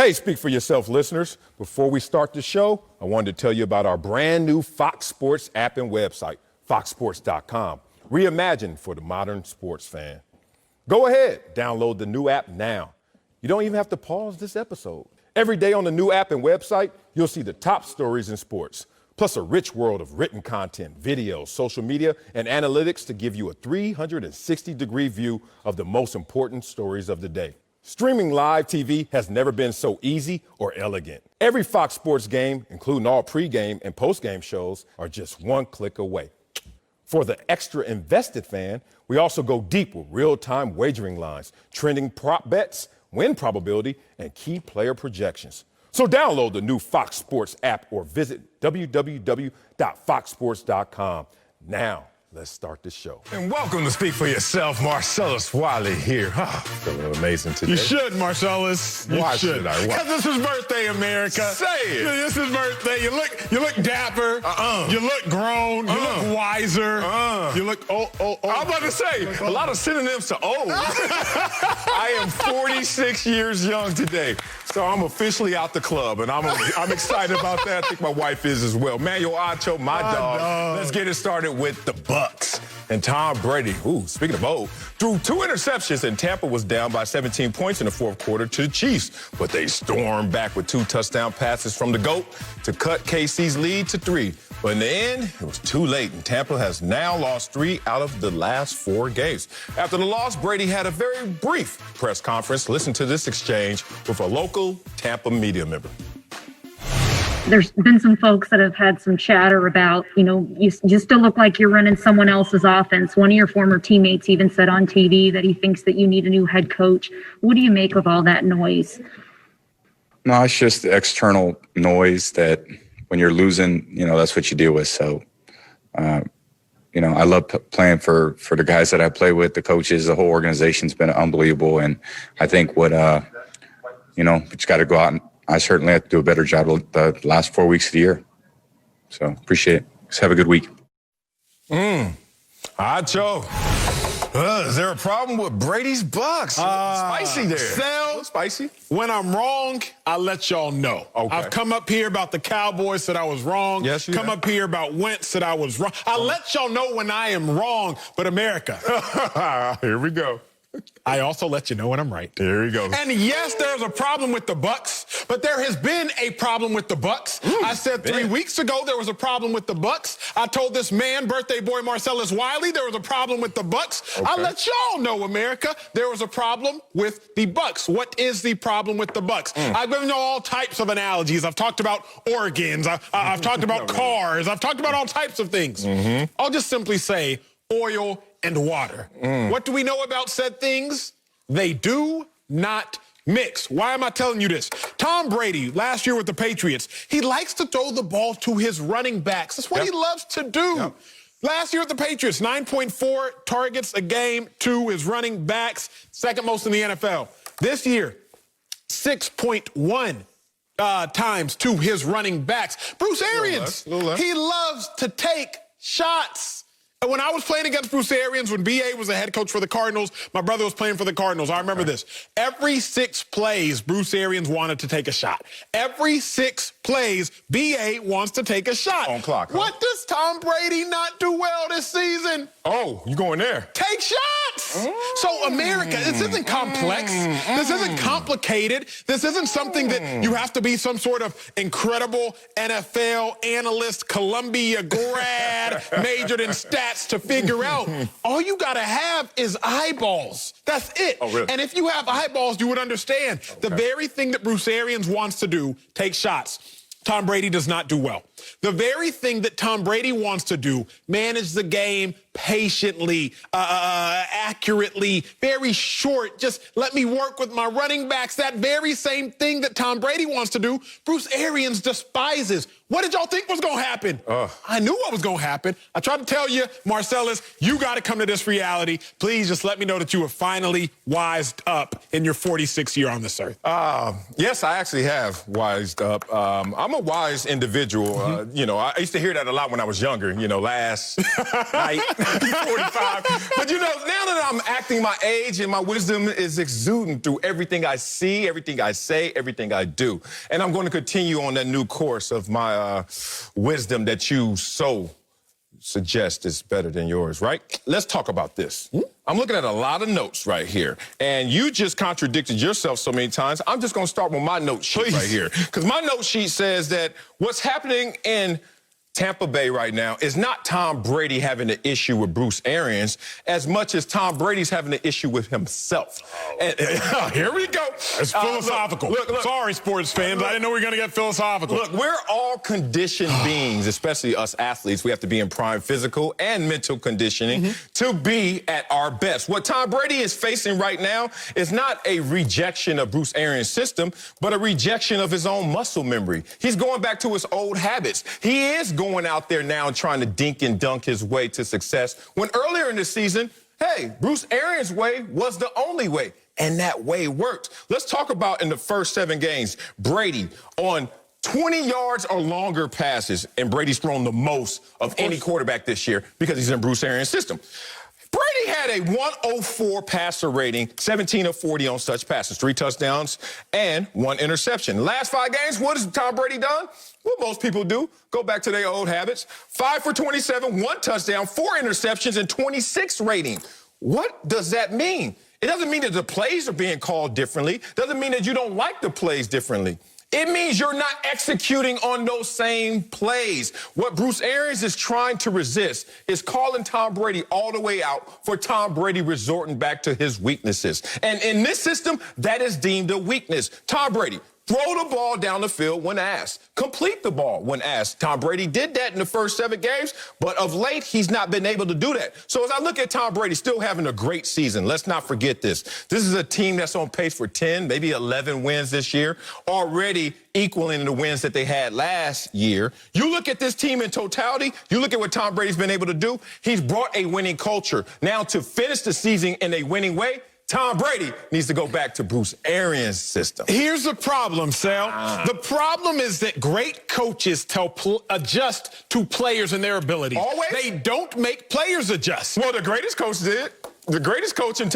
Hey, speak for yourself, listeners. Before we start the show, I wanted to tell you about our brand new Fox Sports app and website, foxsports.com. Reimagined for the modern sports fan. Go ahead, download the new app now. You don't even have to pause this episode. Every day on the new app and website, you'll see the top stories in sports, plus a rich world of written content, videos, social media, and analytics to give you a 360-degree view of the most important stories of the day. Streaming live TV has never been so easy or elegant. Every Fox Sports game, including all pregame and postgame shows, are just one click away. For the extra invested fan, we also go deep with real-time wagering lines, trending prop bets, win probability, and key player projections. So download the new Fox Sports app or visit www.foxsports.com. Now, let's start the show. And welcome to Speak for Yourself. Marcellus Wiley here. Feeling amazing today. You should, Marcellus. Why should I? Because it's his birthday, America. Say it. It's his birthday. You look dapper. You look grown. You look wiser. You look I'm about to say, a lot of synonyms to old. I am 46 years young today. So I'm officially out the club, and I'm excited about that. I think my wife is as well. Manuel Acho, my dog. Let's get it started with the Bucs. And Tom Brady, speaking of old, threw 2 interceptions, and Tampa was down by 17 points in the fourth quarter to the Chiefs. But they stormed back with 2 touchdown passes from the GOAT to cut KC's lead to 3. But in the end, it was too late, and Tampa has now lost 3 out of the last 4 games. After the loss, Brady had a very brief press conference. Listen to this exchange with a local Tampa media member. There's been some folks that have had some chatter about, you still look like you're running someone else's offense. One of your former teammates even said on TV that he thinks that you need a new head coach. What do you make of all that noise? No, it's just external noise that when you're losing, that's what you deal with. So, I love playing for the guys that I play with, the coaches, the whole organization's been unbelievable. And I think what, we just got to go out and I certainly have to do a better job the last 4 weeks of the year. So appreciate it. Just have a good week. Acho. Is there a problem with Brady's Bucs? Spicy there. Sal, spicy. When I'm wrong, I let y'all know. Okay. I've come up here about the Cowboys, said I was wrong. Yes, you Come have. up here about Wentz, said I was wrong. I let y'all know when I am wrong. But America. Here we go. I also let you know when I'm right. Here we go. And yes, there's a problem with the Bucs, but there has been a problem with the Bucs. I said 3 weeks ago there was a problem with the Bucs. I told this man, birthday boy Marcellus Wiley, there was a problem with the Bucs. Okay. I let y'all know, America, there was a problem with the Bucs. What is the problem with the Bucs? I've given you all types of analogies. I've talked about organs. I've talked about cars. I've talked about all types of things. I'll just simply say oil and water. What do we know about said things? They do not mix. Why am I telling you this? Tom Brady, last year with the Patriots, he likes to throw the ball to his running backs. That's what he loves to do. Last year with the Patriots, 9.4 targets a game to his running backs, second most in the NFL. This year, 6.1 times to his running backs. Bruce Arians, he loves to take shots. When I was playing against Bruce Arians, when B.A. was the head coach for the Cardinals, my brother was playing for the Cardinals. I remember this. Every 6 plays, Bruce Arians wanted to take a shot. Every 6 plays, B.A. wants to take a shot. On clock, huh? What does Tom Brady not do well this season? Oh, you going there? Take shots. So, America, this isn't complex. This isn't complicated. This isn't something that you have to be some sort of incredible NFL analyst, Columbia grad, majored in stats to figure out. All you got to have is eyeballs. That's it. Oh, really? And if you have eyeballs, you would understand. The very thing that Bruce Arians wants to do, take shots, Tom Brady does not do well. The very thing that Tom Brady wants to do, manage the game patiently, accurately, very short, just let me work with my running backs. That very same thing that Tom Brady wants to do, Bruce Arians despises. What did y'all think was going to happen? I knew what was going to happen. I tried to tell you, Marcellus, you got to come to this reality. Please just let me know that you have finally wised up in your 46th year on this earth. Yes, I actually have wised up. I'm a wise individual. You know, I used to hear that a lot when I was younger, you know, last night, 45. But, you know, now that I'm acting my age and my wisdom is exuding through everything I see, everything I say, everything I do. And I'm going to continue on that new course of my wisdom that you so suggest is better than yours, right? Let's talk about this. I'm looking at a lot of notes right here, and you just contradicted yourself so many times. I'm just going to start with my note sheet right here, because my note sheet says that what's happening in Tampa Bay right now is not Tom Brady having an issue with Bruce Arians as much as Tom Brady's having an issue with himself. And, here we go. It's philosophical. Look. Sorry, sports fans. I didn't know we were going to get philosophical. Look, we're all conditioned beings, especially us athletes. We have to be in prime physical and mental conditioning to be at our best. What Tom Brady is facing right now is not a rejection of Bruce Arians' system, but a rejection of his own muscle memory. He's going back to his old habits. He is going out there now and trying to dink and dunk his way to success, when earlier in the season, hey, Bruce Arians' way was the only way, and that way worked. Let's talk about in the first 7 games, Brady on 20 yards or longer passes, and Brady's thrown the most of any quarterback this year because he's in Bruce Arians' system. Brady had a 104 passer rating, 17 of 40 on such passes, 3 touchdowns and 1 interception. Last 5 games, what has Tom Brady done? What most people do, go back to their old habits. 5 for 27, 1 touchdown, 4 interceptions, and 26 rating. What does that mean? It doesn't mean that the plays are being called differently. It doesn't mean that you don't like the plays differently. It means you're not executing on those same plays. What Bruce Arians is trying to resist is calling Tom Brady all the way out for Tom Brady resorting back to his weaknesses. And in this system, that is deemed a weakness. Tom Brady, throw the ball down the field when asked. Complete the ball when asked. Tom Brady did that in the first 7 games, but of late, he's not been able to do that. So as I look at Tom Brady still having a great season, let's not forget this. This is a team that's on pace for 10, maybe 11 wins this year, already equaling the wins that they had last year. You look at this team in totality, you look at what Tom Brady's been able to do, he's brought a winning culture. Now to finish the season in a winning way, Tom Brady needs to go back to Bruce Arians' system. Here's the problem, Sal. The problem is that great coaches adjust to players and their abilities. Always? They don't make players adjust. Well, the greatest coach did. The greatest coach in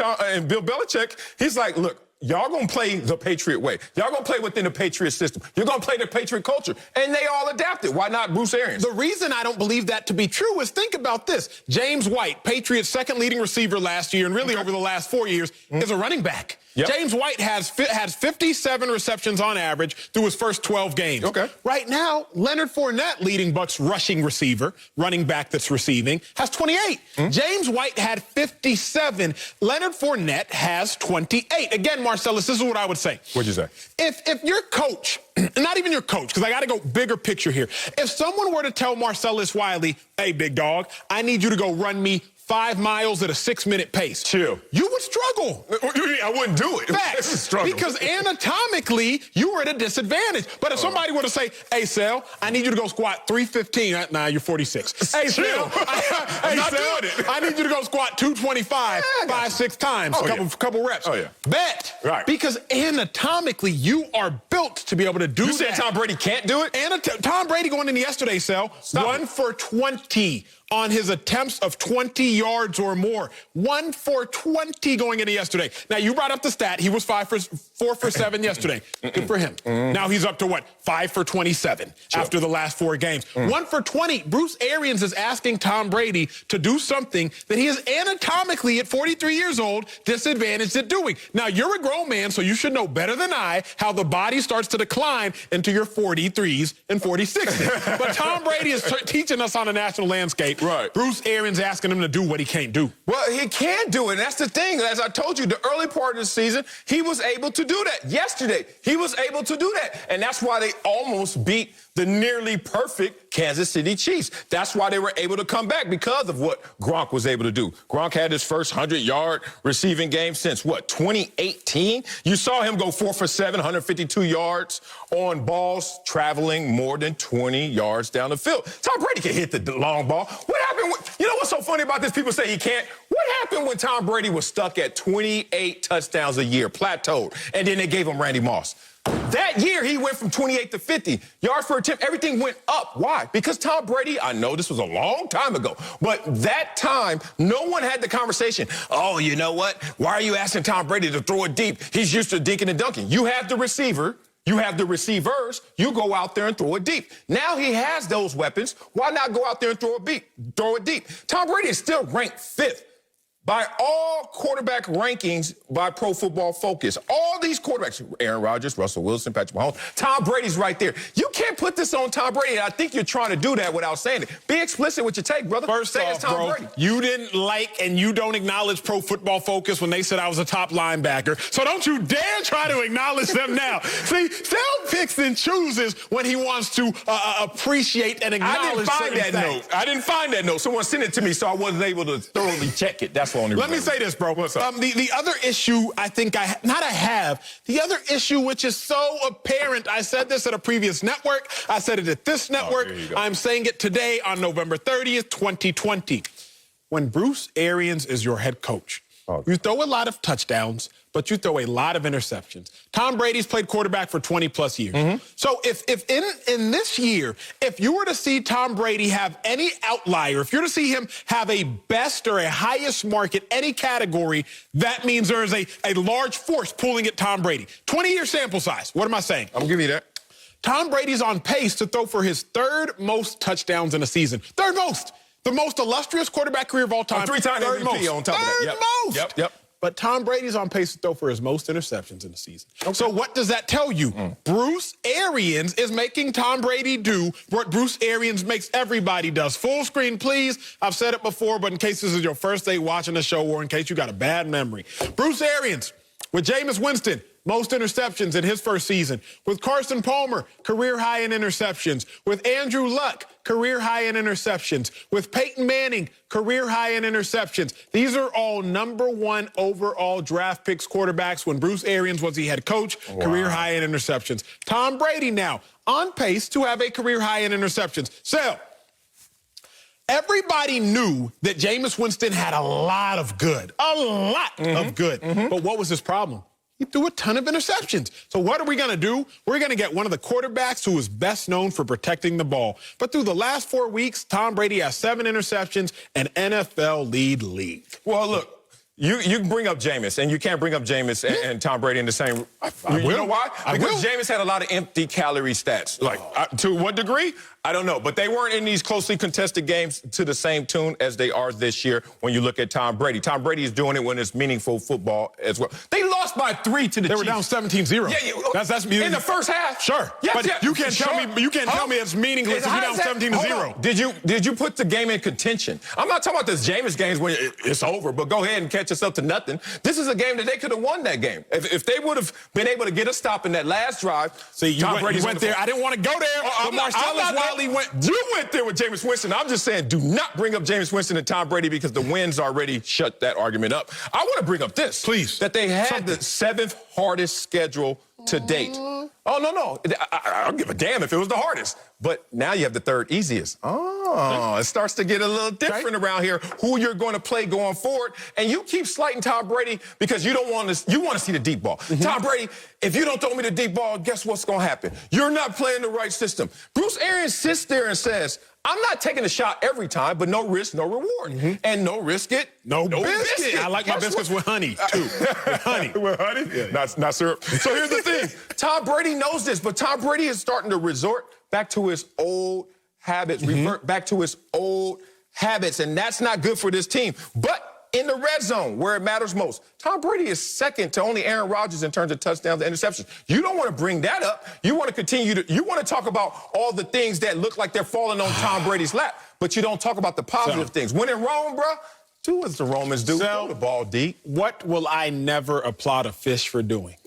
Bill Belichick, he's like, look, y'all gonna play the Patriot way. Y'all gonna play within the Patriot system. You're gonna play the Patriot culture. And they all adapted. Why not Bruce Arians? The reason I don't believe that to be true is, think about this. James White, Patriots' second leading receiver last year, and really over the last 4 years, is a running back. Yep. James White has 57 receptions on average through his first 12 games. Okay. Right now, Leonard Fournette, leading Bucs rushing receiver, running back that's receiving, has 28. James White had 57. Leonard Fournette has 28. Again, Marcellus, this is what I would say. What'd you say? If your coach, not even your coach, because I got to go bigger picture here. If someone were to tell Marcellus Wiley, hey, big dog, I need you to go run me 5 miles at a 6-minute pace. Chill. You would struggle. I wouldn't do it. Facts. Struggle. Because anatomically, you were at a disadvantage. But if somebody were to say, hey, Sal, I need you to go squat 315. Nah, you're 46. Hey, Sal, I need you to go squat 225 5-6 times, couple reps. Oh, yeah. Bet. Right. Because anatomically, you are built to be able to do that. You said Tom Brady can't do it? Tom Brady going into yesterday, Sal, 1 for 20 on his attempts of 20 yards or more. 1 for 20 going into yesterday. Now, you brought up the stat. He was 4 for 7 yesterday. Good for him. Now he's up to what? 5 for 27 after the last 4 games. 1 for 20. Bruce Arians is asking Tom Brady to do something that he is anatomically, at 43 years old, disadvantaged at doing. Now, you're a grown man, so you should know better than I how the body starts to decline into your 43s and 46s. But Tom Brady is teaching us on a national landscape. Right. Bruce Arians asking him to do what he can't do. Well, he can do it. That's the thing. As I told you, the early part of the season, he was able to do that. Yesterday, he was able to do that. And that's why they almost beat the nearly perfect Kansas City Chiefs. That's why they were able to come back, because of what Gronk was able to do. Gronk had his first 100-yard receiving game since, what, 2018? You saw him go 4 for 7, 152 yards on balls traveling more than 20 yards down the field. Tom Brady can hit the long ball. What happened? You know what's so funny about this? People say he can't. What happened when Tom Brady was stuck at 28 touchdowns a year, plateaued, and then they gave him Randy Moss? That year, he went from 28 to 50. Yards per attempt, everything went up. Why? Because Tom Brady, I know this was a long time ago, but that time, no one had the conversation, oh, you know what? Why are you asking Tom Brady to throw it deep? He's used to dinking and dunking. You have the receiver. You have the receivers. You go out there and throw it deep. Now he has those weapons. Why not go out there and throw it deep? Tom Brady is still ranked 5th by all quarterback rankings by Pro Football Focus. All these quarterbacks, Aaron Rodgers, Russell Wilson, Patrick Mahomes, Tom Brady's right there. You can't put this on Tom Brady, and I think you're trying to do that without saying it. Be explicit with your take, brother. First off, bro, you didn't like and you don't acknowledge Pro Football Focus when they said I was a top linebacker. So don't you dare try to acknowledge them now. See, Phil picks and chooses when he wants to appreciate and acknowledge I didn't find that note. Someone sent it to me, so I wasn't able to thoroughly check it. That's Let me say this, bro. What's up? The other issue the other issue which is so apparent, I said this at a previous network, I said it at this network, I'm saying it today on November 30th, 2020. When Bruce Arians is your head coach, you throw a lot of touchdowns, but you throw a lot of interceptions. Tom Brady's played quarterback for 20-plus years. So if in this year, if you were to see Tom Brady have any outlier, if you're to see him have a best or a highest mark in any category, that means there is a large force pulling at Tom Brady. 20-year sample size. What am I saying? I'm giving you that. Tom Brady's on pace to throw for his 3rd most touchdowns in a season. 3rd most. The most illustrious quarterback career of all time. 3-time MVP on top of that. Most. Yep. But Tom Brady's on pace to throw for his most interceptions in the season. So what does that tell you? Bruce Arians is making Tom Brady do what Bruce Arians makes everybody does. Full screen, please. I've said it before, but in case this is your first day watching the show or in case you got a bad memory. Bruce Arians with Jameis Winston, most interceptions in his first season. With Carson Palmer, career high in interceptions. With Andrew Luck, career high in interceptions. With Peyton Manning, career high in interceptions. These are all #1 overall draft picks quarterbacks when Bruce Arians was the head coach, career high in interceptions. Tom Brady now on pace to have a career high in interceptions. So, everybody knew that Jameis Winston had a lot of good. But what was his problem? He threw a ton of interceptions. So what are we going to do? We're going to get one of the quarterbacks who is best known for protecting the ball. But through the last 4 weeks, Tom Brady has 7 interceptions and NFL lead. Well, look, you can bring up Jameis, and you can't bring up Jameis and Tom Brady in the same. You know why? Because Jameis had a lot of empty calorie stats. To what degree? I don't know. But they weren't in these closely contested games to the same tune as they are this year when you look at Tom Brady. Tom Brady is doing it when it's meaningful football as well. They lost by 3 to the Chiefs. They were down 17-0. Yeah, that's in the first half. Sure. Yes, but you can't tell me it's meaningless if you're down 17-0. Did you put the game in contention? I'm not talking about this Jameis games when it's over, but go ahead and catch yourself to nothing. This is a game that they could have won that game. If they would have been able to get a stop in that last drive. See, you went there. I didn't want to go there. You went there with Jameis Winston. I'm just saying, do not bring up Jameis Winston and Tom Brady because the wins already shut that argument up. I want to bring up this. Please. That they had the 7th hardest schedule to date. Oh, no. I don't give a damn if it was the hardest. But now you have the 3rd easiest. It starts to get a little different around here, who you're going to play going forward. And you keep slighting Tom Brady because you want to see the deep ball. Tom Brady, if you don't throw me the deep ball, guess what's going to happen? You're not playing the right system. Bruce Arians sits there and says, I'm not taking a shot every time, but no risk, no reward. And no risk it, no biscuit. I like my biscuits with honey, too. With honey. With honey? Yeah. Not syrup. So here's the thing. Tom Brady knows this, but Tom Brady is starting to resort back to his old habits, revert back to his old habits, and that's not good for this team. But in the red zone, where it matters most, Tom Brady is second to only Aaron Rodgers in terms of touchdowns and interceptions. You don't want to bring that up. You want to you want to talk about all the things that look like they're falling on Tom Brady's lap, but you don't talk about the positive things. When in Rome, bro, do as the Romans do. Throw the ball deep. What will I never applaud a fish for doing?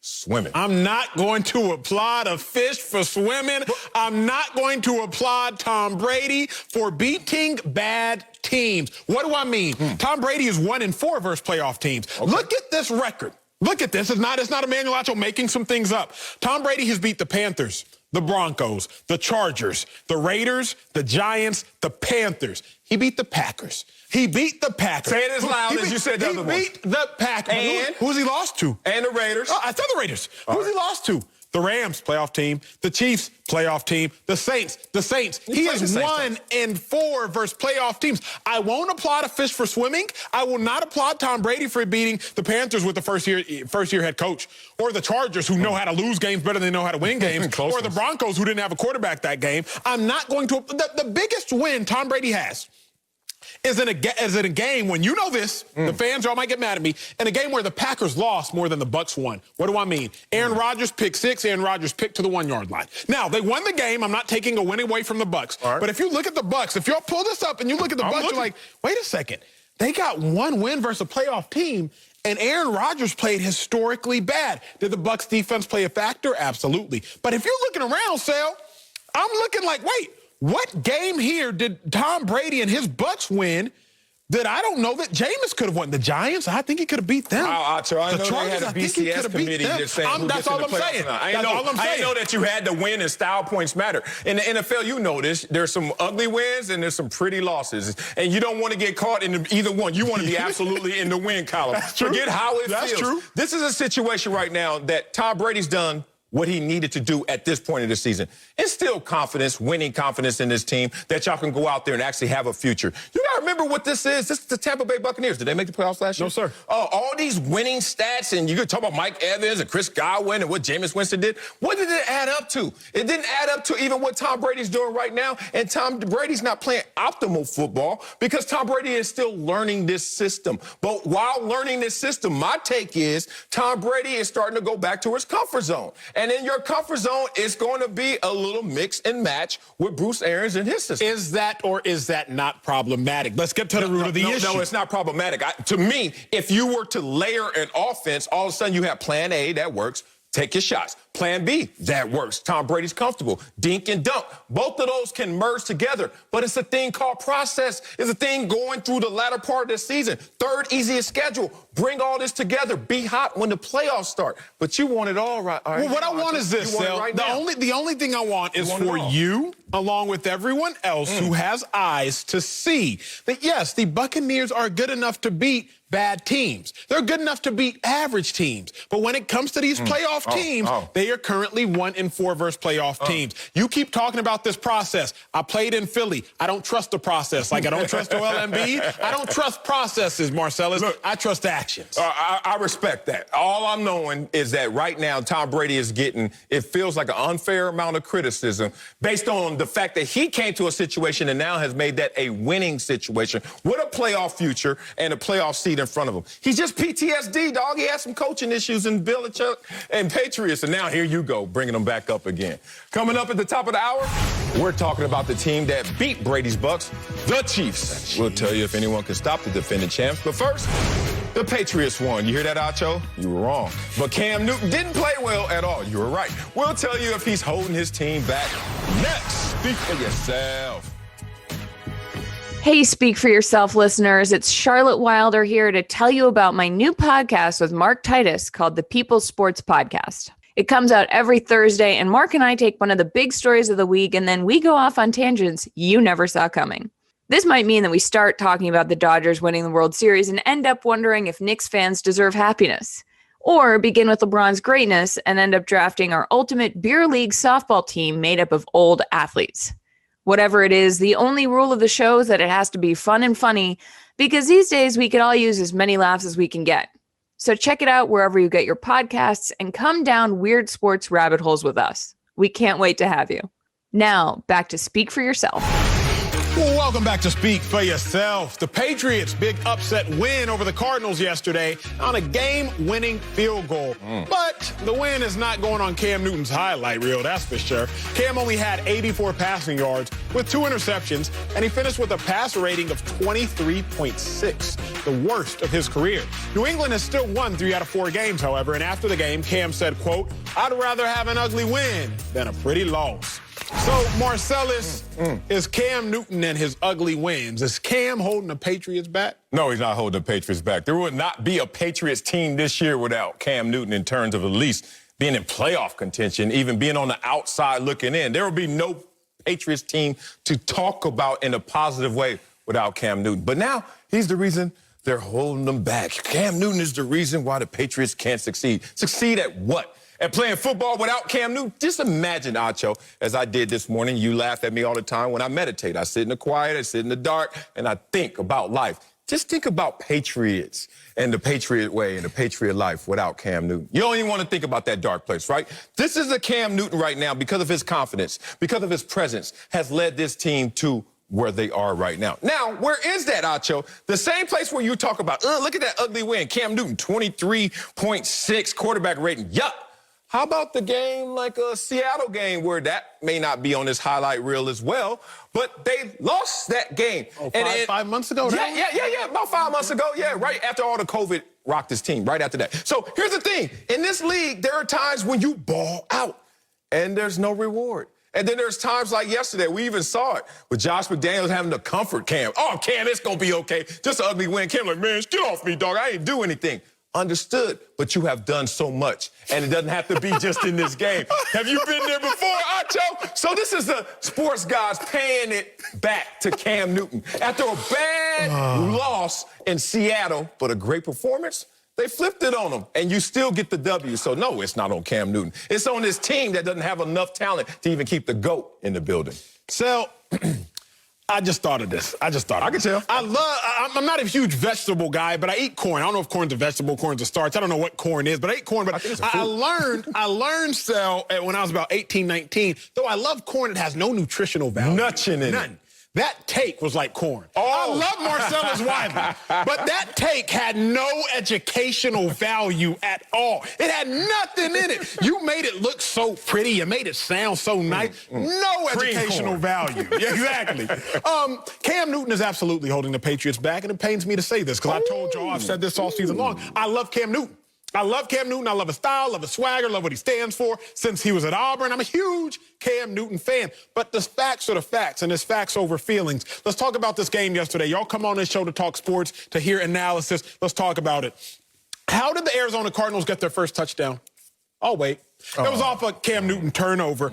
Swimming. I'm not going to applaud a fish for swimming. I'm not going to applaud Tom Brady for beating bad teams. What do I mean? Tom Brady is 1-4 versus playoff teams. Okay. Look at this record. Look at this. It's not Emmanuel Acho making some things up. Tom Brady has beat the Panthers, the Broncos, the Chargers, the Raiders, the Giants, the Panthers. He beat the Packers. He beat the Packers. Say it as loud as you said the other one. He beat the Packers. And who's he lost to? And the Raiders. Oh, I said the Raiders. Who's he lost to? The Rams, playoff team. The Chiefs, playoff team. The Saints. He is 1-4 versus playoff teams. I won't applaud a fish for swimming. I will not applaud Tom Brady for beating the Panthers with the first-year head coach, or the Chargers, who know how to lose games better than they know how to win games, or the Broncos, who didn't have a quarterback that game. I'm not going to. The biggest win Tom Brady has is in a game when, you know this, the fans all might get mad at me, in a game where the Packers lost more than the Bucs won. What do I mean? Aaron Rodgers picked 6, Aaron Rodgers picked to the 1-yard line. Now, they won the game. I'm not taking a win away from the Bucs. Right. But if you look at the Bucs, if y'all pull this up and you look at the Bucs, you're like, wait a second. They got one win versus a playoff team, and Aaron Rodgers played historically bad. Did the Bucs defense play a factor? Absolutely. But if you're looking around, Sal, I'm looking like, wait, what game here did Tom Brady and his Bucs win that I don't know that Jameis could have won? The Giants, I think he could have beat them. I know Chargers, they had a BCS committee just saying who that's gets in all the I'm playoffs saying. I didn't know that you had to win and style points matter. In the NFL, you know this. There's some ugly wins and there's some pretty losses. And you don't want to get caught in either one. You want to be absolutely in the win column. That's true. Forget how it feels. That's true. This is a situation right now that Tom Brady's done what he needed to do at this point of the season. Instill confidence, winning confidence in this team, that y'all can go out there and actually have a future. You got to remember what this is. This is the Tampa Bay Buccaneers. Did they make the playoffs last year? No, sir. All these winning stats, and you could talk about Mike Evans and Chris Godwin and what Jameis Winston did. What did it add up to? It didn't add up to even what Tom Brady's doing right now, and Tom Brady's not playing optimal football because Tom Brady is still learning this system. But while learning this system, my take is Tom Brady is starting to go back to his comfort zone. And in your comfort zone, it's going to be a little mix and match with Bruce Arians and his system. Is that or is that not problematic? Let's get to the root of the issue. No, it's not problematic. To me, if you were to layer an offense, all of a sudden you have plan A, that works. Take your shots. Plan B, that works. Tom Brady's comfortable. Dink and dunk. Both of those can merge together. But it's a thing called process. It's a thing going through the latter part of the season. Third easiest schedule. Bring all this together. Be hot when the playoffs start. But you want it all right. All right. Well, what I want is this, Sal. Right the only thing I want is for you, along with everyone else who has eyes, to see that, yes, the Buccaneers are good enough to beat bad teams. They're good enough to beat average teams. But when it comes to these playoff teams, they are currently 1-4 versus playoff teams. You keep talking about this process. I played in Philly. I don't trust the process. Like I don't trust Joel Embiid. I don't trust processes, Marcellus. Look, I trust actions. I respect that. All I'm knowing is that right now Tom Brady is getting, it feels like an unfair amount of criticism based on the fact that he came to a situation and now has made that a winning situation with a playoff future and a playoff seed in front of him. He's just PTSD, dog. He had some coaching issues in Belichick and Patriots, and now here you go, bringing them back up again. Coming up at the top of the hour, we're talking about the team that beat Brady's Bucs, the Chiefs. We'll tell you if anyone can stop the defending champs. But first, the Patriots won. You hear that, Acho? You were wrong. But Cam Newton didn't play well at all. You were right. We'll tell you if he's holding his team back next. Speak for yourself. Hey, Speak for Yourself listeners. It's Charlotte Wilder here to tell you about my new podcast with Mark Titus called the People's Sports Podcast. It comes out every Thursday, and Mark and I take one of the big stories of the week, and then we go off on tangents you never saw coming. This might mean that we start talking about the Dodgers winning the World Series and end up wondering if Knicks fans deserve happiness. Or begin with LeBron's greatness and end up drafting our ultimate beer league softball team made up of old athletes. Whatever it is, the only rule of the show is that it has to be fun and funny, because these days we can all use as many laughs as we can get. So check it out wherever you get your podcasts and come down weird sports rabbit holes with us. We can't wait to have you. Now, back to Speak for Yourself. Well, welcome back to Speak for Yourself. The Patriots' big upset win over the Cardinals yesterday on a game-winning field goal. But the win is not going on Cam Newton's highlight reel, that's for sure. Cam only had 84 passing yards with 2 interceptions, and he finished with a passer rating of 23.6, the worst of his career. New England has still won 3 out of 4 games, however, and after the game, Cam said, quote, "I'd rather have an ugly win than a pretty loss." So, Marcellus, is Cam Newton and his ugly wins, is Cam holding the Patriots back? No, he's not holding the Patriots back. There would not be a Patriots team this year without Cam Newton in terms of at least being in playoff contention, even being on the outside looking in. There will be no Patriots team to talk about in a positive way without Cam Newton. But now he's the reason they're holding them back. Cam Newton is the reason why the Patriots can't succeed. Succeed at what? and playing football without Cam Newton. Just imagine, Acho, as I did this morning, you laugh at me all the time when I meditate. I sit in the quiet, I sit in the dark, and I think about life. Just think about Patriots and the Patriot way and the Patriot life without Cam Newton. You don't even want to think about that dark place, right? This is a Cam Newton right now, because of his confidence, because of his presence, has led this team to where they are right now. Now, where is that, Acho? The same place where you talk about, look at that ugly win. Cam Newton, 23.6 quarterback rating. Yuck. How about the game like a Seattle game where that may not be on this highlight reel as well, but they lost that game. Oh, five months ago? Yeah. About 5 months ago. Yeah, right after all the COVID rocked this team, right after that. So here's the thing. In this league, there are times when you ball out and there's no reward. And then there's times like yesterday, we even saw it with Josh McDaniels having to comfort Cam. Oh, Cam, it's going to be okay. Just an ugly win. Cam like, man, get off me, dog. I ain't do anything. Understood, but you have done so much, and it doesn't have to be just in this game. Have you been there before, Acho? So this is the sports guys paying it back to Cam Newton. After a bad loss in Seattle, but a great performance, they flipped it on him, and you still get the W. So, no, it's not on Cam Newton. It's on this team that doesn't have enough talent to even keep the GOAT in the building. So, I just thought of this. I can tell. I'm not a huge vegetable guy, but I eat corn. I don't know if corn's a vegetable, corn's a starch. I don't know what corn is, but I eat corn. But I learned so when I was about 18, 19, though I love corn, it has no nutritional value. Nothing in None. it. That take was like corn. Oh. I love Marcellus Wiley, but that take had no educational value at all. It had nothing in it. You made it look so pretty. You made it sound so nice. No educational value. Yeah, exactly. Cam Newton is absolutely holding the Patriots back, and it pains me to say this because I told y'all, I've said this all season long. I love Cam Newton. I love Cam Newton. I love his style, love his swagger, love what he stands for. Since he was at Auburn, I'm a huge Cam Newton fan. But the facts are the facts, and it's facts over feelings. Let's talk about this game yesterday. Y'all come on this show to talk sports, to hear analysis. Let's talk about it. How did the Arizona Cardinals get their first touchdown? Oh, wait. It was off a Cam Newton turnover.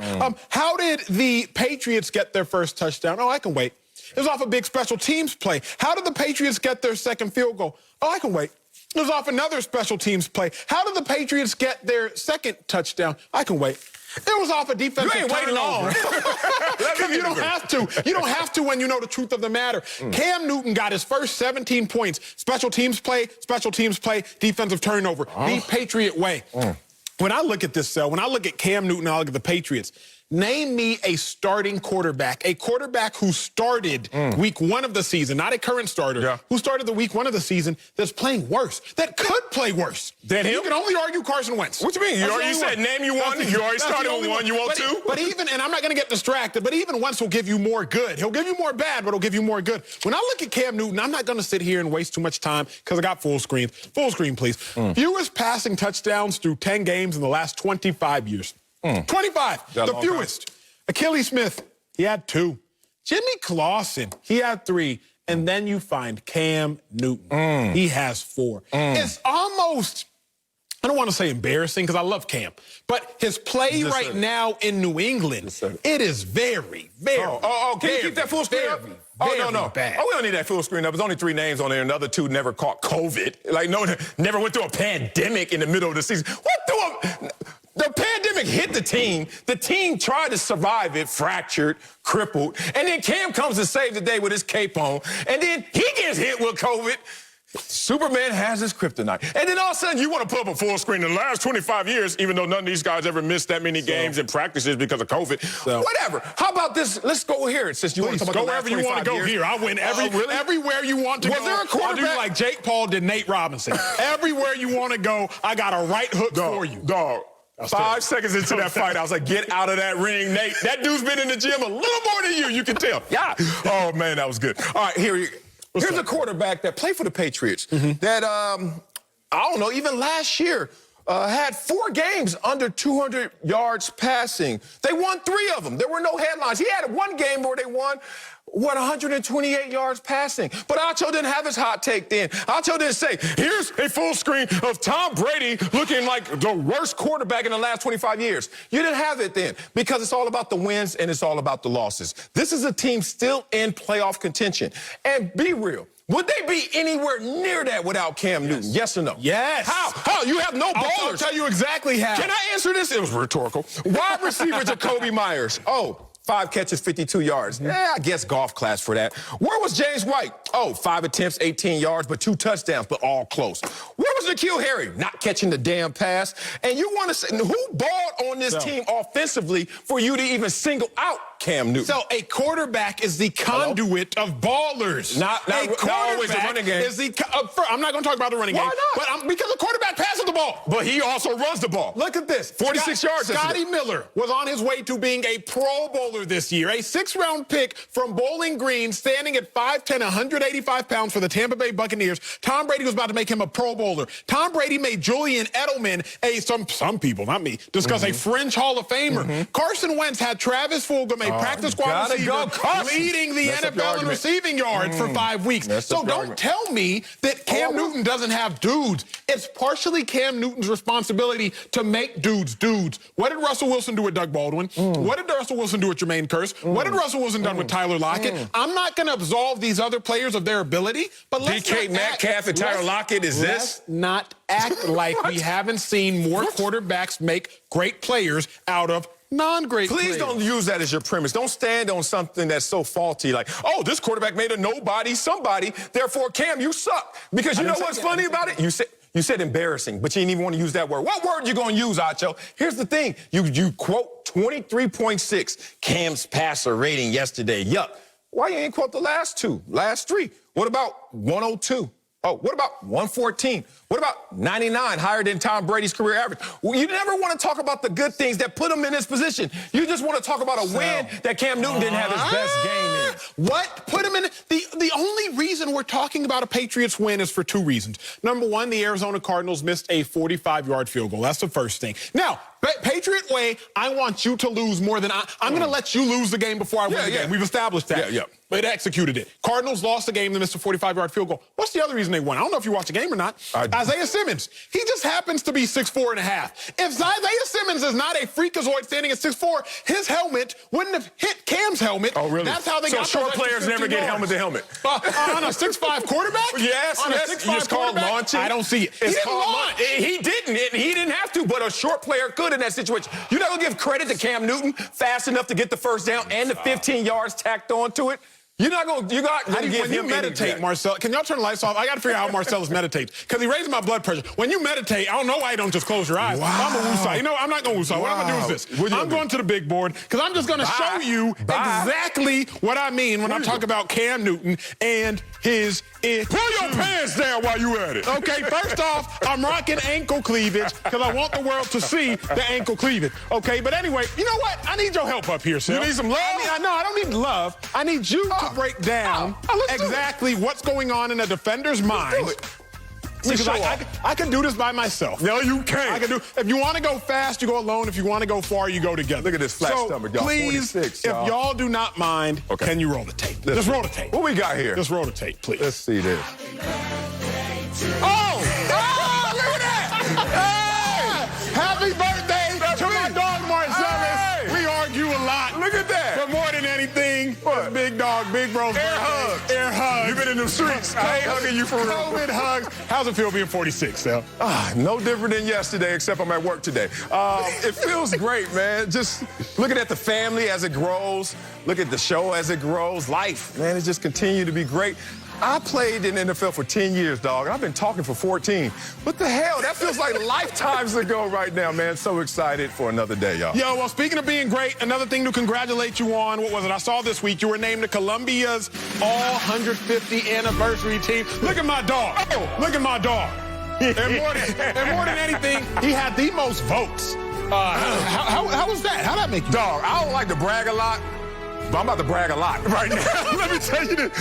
How did the Patriots get their first touchdown? Oh, I can wait. It was off a big special teams play. How did the Patriots get their second field goal? Oh, I can wait. It was off another special teams play. How did the Patriots get their second touchdown? I can wait. It was off a defensive You ain't waiting long. Because you don't have to. You don't have to when you know the truth of the matter. Cam Newton got his first 17 points. Special teams play, defensive turnover. The Patriot way. When I look at this, when I look at Cam Newton, I look at the Patriots. Name me a starting quarterback who started week one of the season, not a current starter, who started the week one of the season that's playing worse, that could play worse than him. You can only argue Carson Wentz. What you mean? You said name you one. You already started with one. You want two? But even, and I'm not going to get distracted, but even Wentz will give you more good. He'll give you more bad, but he'll give you more good. When I look at Cam Newton, I'm not going to sit here and waste too much time because I got full screen. Full screen, please. Fewest passing touchdowns through 10 games in the last 25 years. 25, the fewest. Achilles Smith, he had 2. Jimmy Clausen, he had 3. And then you find Cam Newton. He has 4. It's almost, I don't want to say embarrassing because I love Cam, but his play right now in New England, it is very, very, can you keep that full screen up? No. Bad. We don't need that full screen up. There's only 3 names on there, and the other 2 never caught COVID. Like, no, never went through a pandemic in the middle of the season. The pandemic hit the team. The team tried to survive it, fractured, crippled. And then Cam comes to save the day with his cape on. And then he gets hit with COVID. Superman has his kryptonite. And then all of a sudden, you want to put up a full screen. In the last 25 years, even though none of these guys ever missed that many games and practices because of COVID. Whatever. How about this? Let's go here. Since you want to talk about go wherever you want to go here. I'll win everywhere you want to go. Was there a quarterback? I'll do like Jake Paul did Nate Robinson. Everywhere you want to go, I got a right hook for you. Dog. 5 seconds into that fight, I was like, get out of that ring, Nate. That dude's been in the gym a little more than you can tell. Yeah. Oh, man, that was good. All right, here's a quarterback that played for the Patriots that, I don't know, even last year had 4 games under 200 yards passing. They won 3 of them. There were no headlines. He had 1 game where they won, 128 yards passing. But Acho didn't have his hot take then. Acho didn't say, here's a full screen of Tom Brady looking like the worst quarterback in the last 25 years. You didn't have it then because it's all about the wins and it's all about the losses. This is a team still in playoff contention. And be real. Would they be anywhere near that without Cam Newton? Yes or no? Yes. How? You have no ballers. I'll tell you exactly how. Can I answer this? It was rhetorical. Wide receiver Jacoby Myers. 5 catches, 52 yards. I guess golf class for that. Where was James White? 5 attempts, 18 yards, but 2 touchdowns, but all close. Where was N'Keal Harry? Not catching the damn pass. And you want to say, who balled on this team offensively for you to even single out Cam Newton? So a quarterback is the conduit of ballers. Not always the running game. Is I'm not going to talk about the running game. Why not? But because the quarterback passes the ball. But he also runs the ball. Look at this. 46 yards. Scotty Miller was on his way to being a Pro Bowler this year. A 6th-round pick from Bowling Green, standing at 5'10", 185 pounds for the Tampa Bay Buccaneers. Tom Brady was about to make him a Pro Bowler. Tom Brady made Julian Edelman, some people, not me, discuss a fringe Hall of Famer. Carson Wentz had Travis Fulgham, a practice squad receiver, leading the NFL in receiving yards for 5 weeks. So don't tell me that Cam Newton doesn't have dudes. It's partially Cam Newton's responsibility to make dudes dudes. What did Russell Wilson do with Doug Baldwin? What did Russell Wilson do with Jermaine Kearse? What did Russell Wilson done with Tyler Lockett? I'm not going to absolve these other players of their ability, but let's DK Metcalf and Tyler Lockett, let's not act like we haven't seen more quarterbacks make great players out of non-great players. Please don't use that as your premise. Don't stand on something that's so faulty, like, this quarterback made a nobody somebody, therefore, Cam, you suck. Because you know what's funny about it? You said embarrassing, but you didn't even want to use that word. What word you going to use, Acho? Here's the thing. You quote 23.6, Cam's passer rating yesterday. Yuck. Why you ain't quote the last 3? What about 102? What about 114? What about 99, higher than Tom Brady's career average? Well, you never want to talk about the good things that put him in this position. You just want to talk about a win that Cam Newton didn't have his best game in. What put him in? The only reason we're talking about a Patriots win is for 2 reasons. Number one, the Arizona Cardinals missed a 45-yard field goal. That's the first thing. Now, Patriot way, I want you to lose more than I'm going to let you lose the game before I win the game. We've established that. But executed it. Cardinals lost the game. They missed a 45-yard field goal. What's the other reason they won? I don't know if you watched the game or not. Isaiah Simmons. He just happens to be 6'4 and a half. If Isaiah Simmons is not a freakazoid standing at 6'4, his helmet wouldn't have hit Cam's helmet. Oh, really? That's how they got short players never get helmet to helmet. On a 6'5 quarterback? Yes. It's called launching. I don't see it. It's called launch. He didn't have to, but a short player could in that situation. You're not going to give credit to Cam Newton fast enough to get the first down and the 15 yards tacked onto it? You're not going to give when you meditate, Marcel, can y'all turn the lights off? I got to figure out how Marcellus meditates because he raises my blood pressure. When you meditate, I don't know why you don't just close your eyes. Wow. I'm a woosah. You know, I'm not going to woosah. What I'm going to do is this. I'm going to the big board because I'm just going to show you exactly what I mean when I talk about Cam Newton and his issues. Pull your pants down while you at it. Okay, first off, I'm rocking ankle cleavage because I want the world to see the ankle cleavage. Okay, but anyway, you know what? I need your help up here, Sal. You need some love? I don't need love. I need you to break down exactly what's going on in a defender's mind. Because I can do this by myself. No, you can't. I can do. If you want to go fast, you go alone. If you want to go far, you go together. Look at this flat stomach, y'all. Please, 46, if y'all do not mind, can you roll the tape? Just roll the tape. What we got here? Just roll the tape, please. Let's see this. Oh, look at that! Hey! Happy birthday to my dog, Marcellus. We argue a lot. Look at that. But more than anything, big dog, big bro. Air hugs. Air hugs. You've been in the streets. I ain't hugging you for real. COVID hugs. How's it feel being 46, Sal? No different than yesterday, except I'm at work today. It feels great, man. Just looking at the family as it grows, look at the show as it grows. Life, man, it just continued to be great. I played in the NFL for 10 years, dog. I've been talking for 14. What the hell? That feels like lifetimes ago right now, man. So excited for another day, y'all. Yo, well, speaking of being great, another thing to congratulate you on, what was it? I saw this week you were named to Columbia's All 150 Anniversary Team. Look at my dog. Oh, look at my dog. And more than anything, he had the most votes. How was that? How'd that make you? Dog, I don't like to brag a lot, but I'm about to brag a lot right now. Let me tell you this.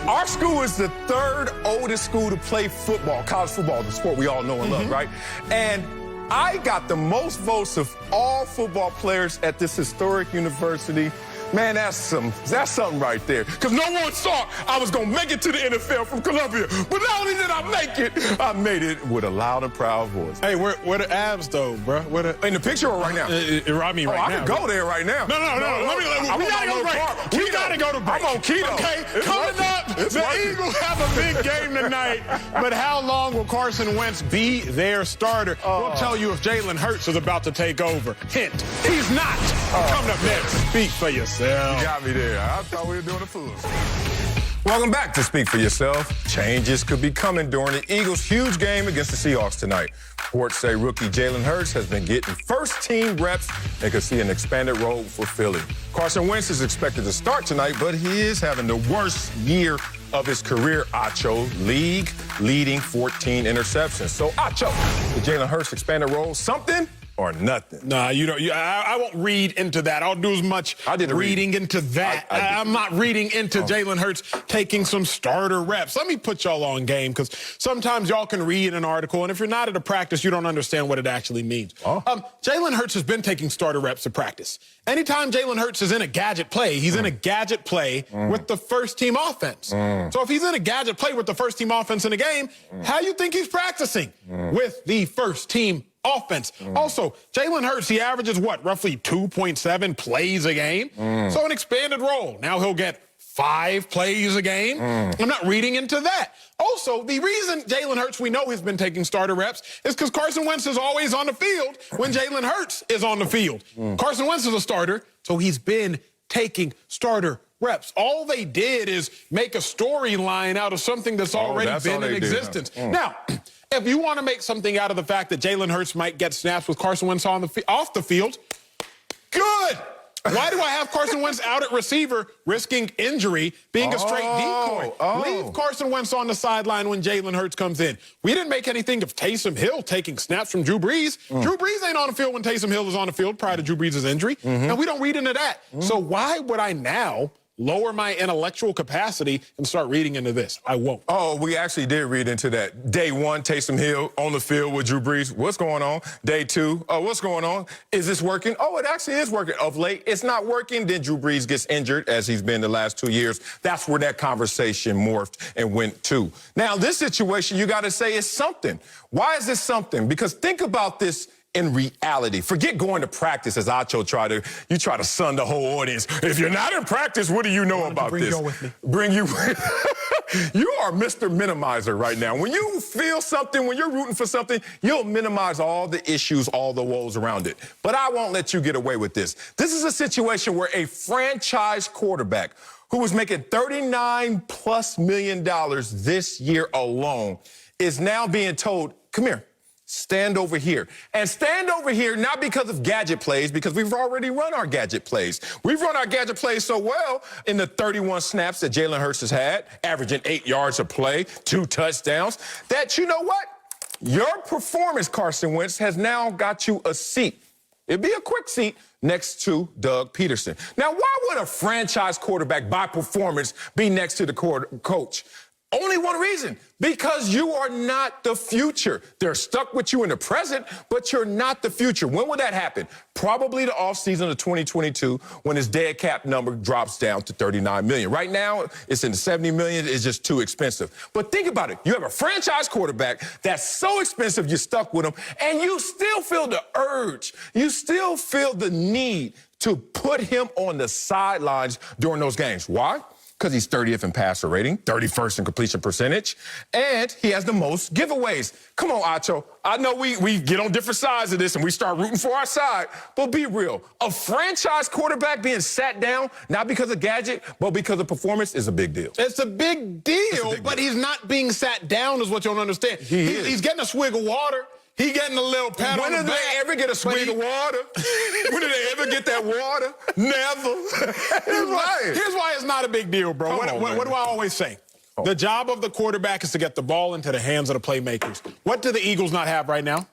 Our school is the 3rd oldest school to play football, college football, the sport we all know and love, right? And I got the most votes of all football players at this historic university. Man, that's something right there. Because no one thought I was going to make it to the NFL from Columbia. But not only did I make it, I made it with a loud and proud voice. Hey, where the abs, though, bro? In the picture or right now? I mean, right now. I can go there right now. No. We gotta go to break. We gotta go to break. I'm on keto. Okay, coming up, The Eagles have a big game tonight, but how long will Carson Wentz be their starter? We'll tell you if Jalen Hurts is about to take over. Hint, he's not. Coming up next, speak for yourself. You got me there. I thought we were doing a fool. Welcome back to Speak for Yourself. Changes could be coming during the Eagles' huge game against the Seahawks tonight. Reports say rookie Jalen Hurts has been getting first-team reps and could see an expanded role for Philly. Carson Wentz is expected to start tonight, but he is having the worst year of his career, Acho. League-leading 14 interceptions. So, Acho, the Jalen Hurts expanded role, something or nothing? Nah, you don't. I won't read into that. I'll do as much reading into that. I'm not reading into Jalen Hurts taking some starter reps. Let me put y'all on game, because sometimes y'all can read an article, and if you're not at a practice, you don't understand what it actually means. Jalen Hurts has been taking starter reps at practice. Anytime Jalen Hurts is in a gadget play, he's in a gadget play with the first-team offense. So if he's in a gadget play with the first-team offense in a game, how do you think he's practicing with the first-team offense? Also, Jalen Hurts, he averages roughly 2.7 plays a game. So an expanded role. Now he'll get 5 plays a game. I'm not reading into that. Also, the reason Jalen Hurts, we know, has been taking starter reps is because Carson Wentz is always on the field when Jalen Hurts is on the field. Carson Wentz is a starter, so he's been taking starter reps. All they did is make a storyline out of something that's already been in existence. Now, if you want to make something out of the fact that Jalen Hurts might get snaps with Carson Wentz off the field, good. Why do I have Carson Wentz out at receiver, risking injury, being a straight decoy? Leave Carson Wentz on the sideline when Jalen Hurts comes in. We didn't make anything of Taysom Hill taking snaps from Drew Brees. Drew Brees ain't on the field when Taysom Hill is on the field prior to Drew Brees' injury, and we don't read into that. So why would I now lower my intellectual capacity and start reading into this? I won't. We actually did read into that. Day 1, Taysom Hill on the field with Drew Brees. What's going on? Day 2, what's going on? Is this working? It actually is working. Of late, it's not working. Then Drew Brees gets injured, as he's been the last 2 years. That's where that conversation morphed and went to. Now, this situation, you got to say, is something. Why is this something? Because think about this in reality. Forget going to practice, as Acho try to sun the whole audience. If you're not in practice, what do you know about this? Bring you with me. Bring you with You are Mr. Minimizer right now. When you feel something, when you're rooting for something, you'll minimize all the issues, all the woes around it. But I won't let you get away with this. This is a situation where a franchise quarterback who was making $39+ million this year alone is now being told, come here. Stand over here. And stand over here not because of gadget plays, because we've already run our gadget plays. We've run our gadget plays so well in the 31 snaps that Jalen Hurts has had, averaging 8 yards a play, 2 touchdowns, that you know what? Your performance, Carson Wentz, has now got you a seat. It'd be a quick seat next to Doug Peterson. Now, why would a franchise quarterback by performance be next to the coach? Only one reason, because you are not the future. They're stuck with you in the present, but you're not the future. When will that happen? Probably the offseason of 2022, when his dead cap number drops down to $39 million. Right now, it's in the $70 million. It's just too expensive. But think about it. You have a franchise quarterback that's so expensive you're stuck with him, and you still feel the urge. You still feel the need to put him on the sidelines during those games. Why? Because he's 30th in passer rating, 31st in completion percentage, and he has the most giveaways. Come on, Acho. I know we get on different sides of this and we start rooting for our side, but be real. A franchise quarterback being sat down, not because of gadget, but because of performance, is a big deal. It's a big deal, but he's not being sat down is what you don't understand. He's getting a swig of water. He getting a little pat on the back. When did they ever get a swig of water? When did they ever get that water? Never. Here's why it's not a big deal, bro. What do I always say? The job of the quarterback is to get the ball into the hands of the playmakers. What do the Eagles not have right now?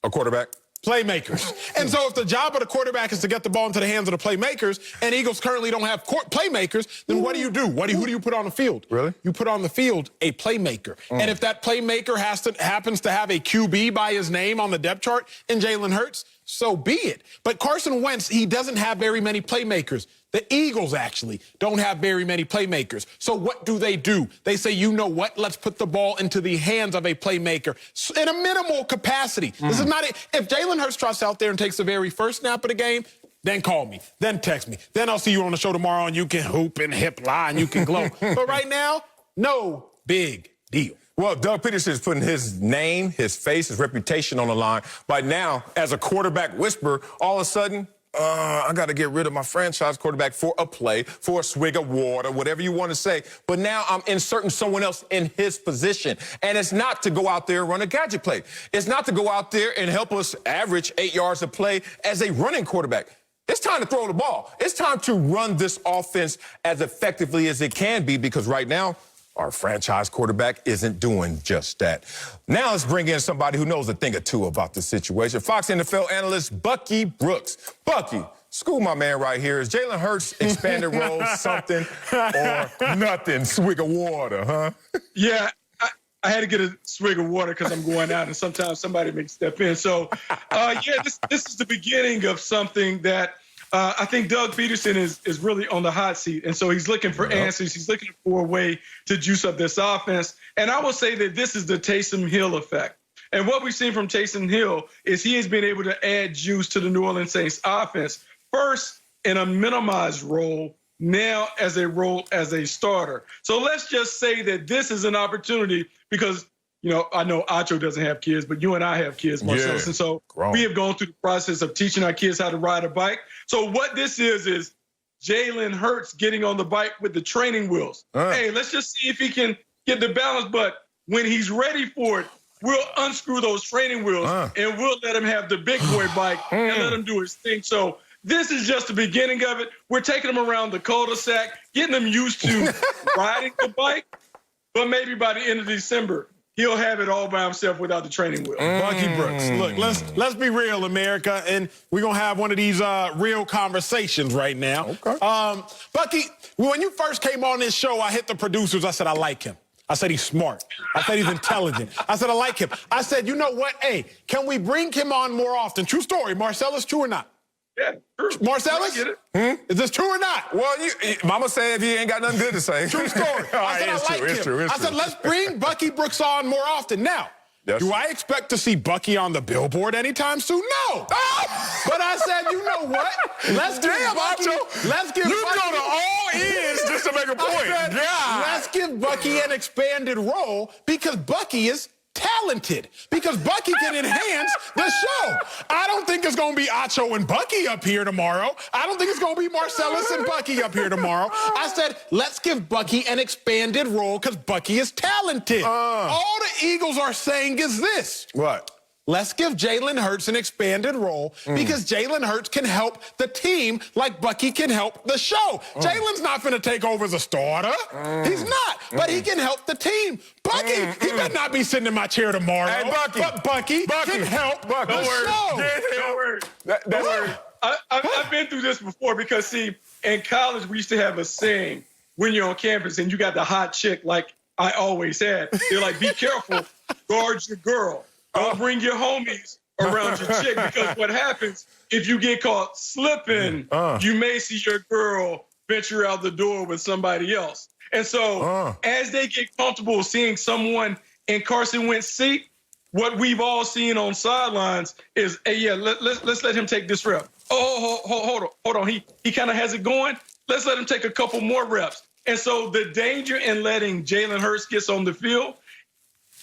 A quarterback? Playmakers. And so if the job of the quarterback is to get the ball into the hands of the playmakers, and Eagles currently don't have playmakers, then what do you do? Who do you put on the field? Really? You put on the field a playmaker. And if that playmaker happens to have a QB by his name on the depth chart in Jalen Hurts, so be it. But Carson Wentz, he doesn't have very many playmakers. The Eagles actually don't have very many playmakers. So what do? They say, you know what? Let's put the ball into the hands of a playmaker in a minimal capacity. This is not it. If Jalen Hurts trots out there and takes the very first snap of the game, then call me, then text me. Then I'll see you on the show tomorrow and you can hoop and hip lie and you can glow. But right now, No big deal. Well, Doug Peterson is putting his name, his face, his reputation on the line. But now, as a quarterback whisperer, all of a sudden, I got to get rid of my franchise quarterback for a play, for a swig of water, whatever you want to say. But now I'm inserting someone else in his position. And it's not to go out there and run a gadget play. It's not to go out there and help us average 8 yards a play as a running quarterback. It's time to throw the ball. It's time to run this offense as effectively as it can be, because right now, our franchise quarterback isn't doing just that. Now let's bring in somebody who knows a thing or two about the situation. Fox NFL analyst Bucky Brooks. Bucky, school my man right here. Is Jalen Hurts expanded role something or nothing? Swig of water, huh? Yeah, I had to get a swig of water because I'm going out, and sometimes somebody may step in. So, this is the beginning of something that I think Doug Peterson is really on the hot seat. And so he's looking for answers. He's looking for a way to juice up this offense. And I will say that this is the Taysom Hill effect. And what we've seen from Taysom Hill is he has been able to add juice to the New Orleans Saints offense. First, in a minimized role, now as a role as a starter. So let's just say that this is an opportunity because, I know Acho doesn't have kids, but you and I have kids, Marcellus. Yeah. And so we have gone through the process of teaching our kids how to ride a bike. So what this is Jalen Hurts getting on the bike with the training wheels. Hey, let's just see if he can get the balance. But when he's ready for it, we'll unscrew those training wheels and we'll let him have the big boy bike and let him do his thing. So this is just the beginning of it. We're taking him around the cul-de-sac, getting him used to riding the bike. But maybe by the end of December, he'll have it all by himself without the training wheel. Bucky Brooks, look, let's be real, America, and we're going to have one of these real conversations right now. Okay. Bucky, when you first came on this show, I hit the producers. I said, I like him. I said, he's smart. I said, he's intelligent. I said, I like him. I said, you know what? Hey, can we bring him on more often? True story. Marcellus, true or not? Yeah, true. Marcellus? I get it. Is this true or not? Well, Mama said if you ain't got nothing good to say. True story. I said, I like him. It's true. I said, let's bring Bucky Brooks on more often. Now, do I expect to see Bucky on the billboard anytime soon? No. But I said, you know what? Let's give Bucky. Let's give You Bucky. go to all ends just to make a point. I said, let's give Bucky an expanded role because Bucky is talented, because Bucky can enhance the show. I don't think it's going to be Acho and Bucky up here tomorrow. I don't think it's going to be Marcellus and Bucky up here tomorrow. I said, let's give Bucky an expanded role because Bucky is talented. All the Eagles are saying is this. What? Let's give Jalen Hurts an expanded role because Jalen Hurts can help the team like Bucky can help the show. Jalen's not going to take over as a starter. He's not, but he can help the team. Bucky, he better not be sitting in my chair tomorrow. Hey, Bucky. But Bucky can help the show. Don't worry. Don't worry. I've been through this before because, see, in college, we used to have a saying when you're on campus and you got the hot chick like I always had. They're like, be careful, guard your girl. Don't bring your homies around your chick because what happens if you get caught slipping, you may see your girl venture out the door with somebody else. And so as they get comfortable seeing someone in Carson Wentz's seat, what we've all seen on sidelines is, hey, yeah, let's let him take this rep. Oh, hold on. He kind of has it going. Let's let him take a couple more reps. And so the danger in letting Jalen Hurts get on the field,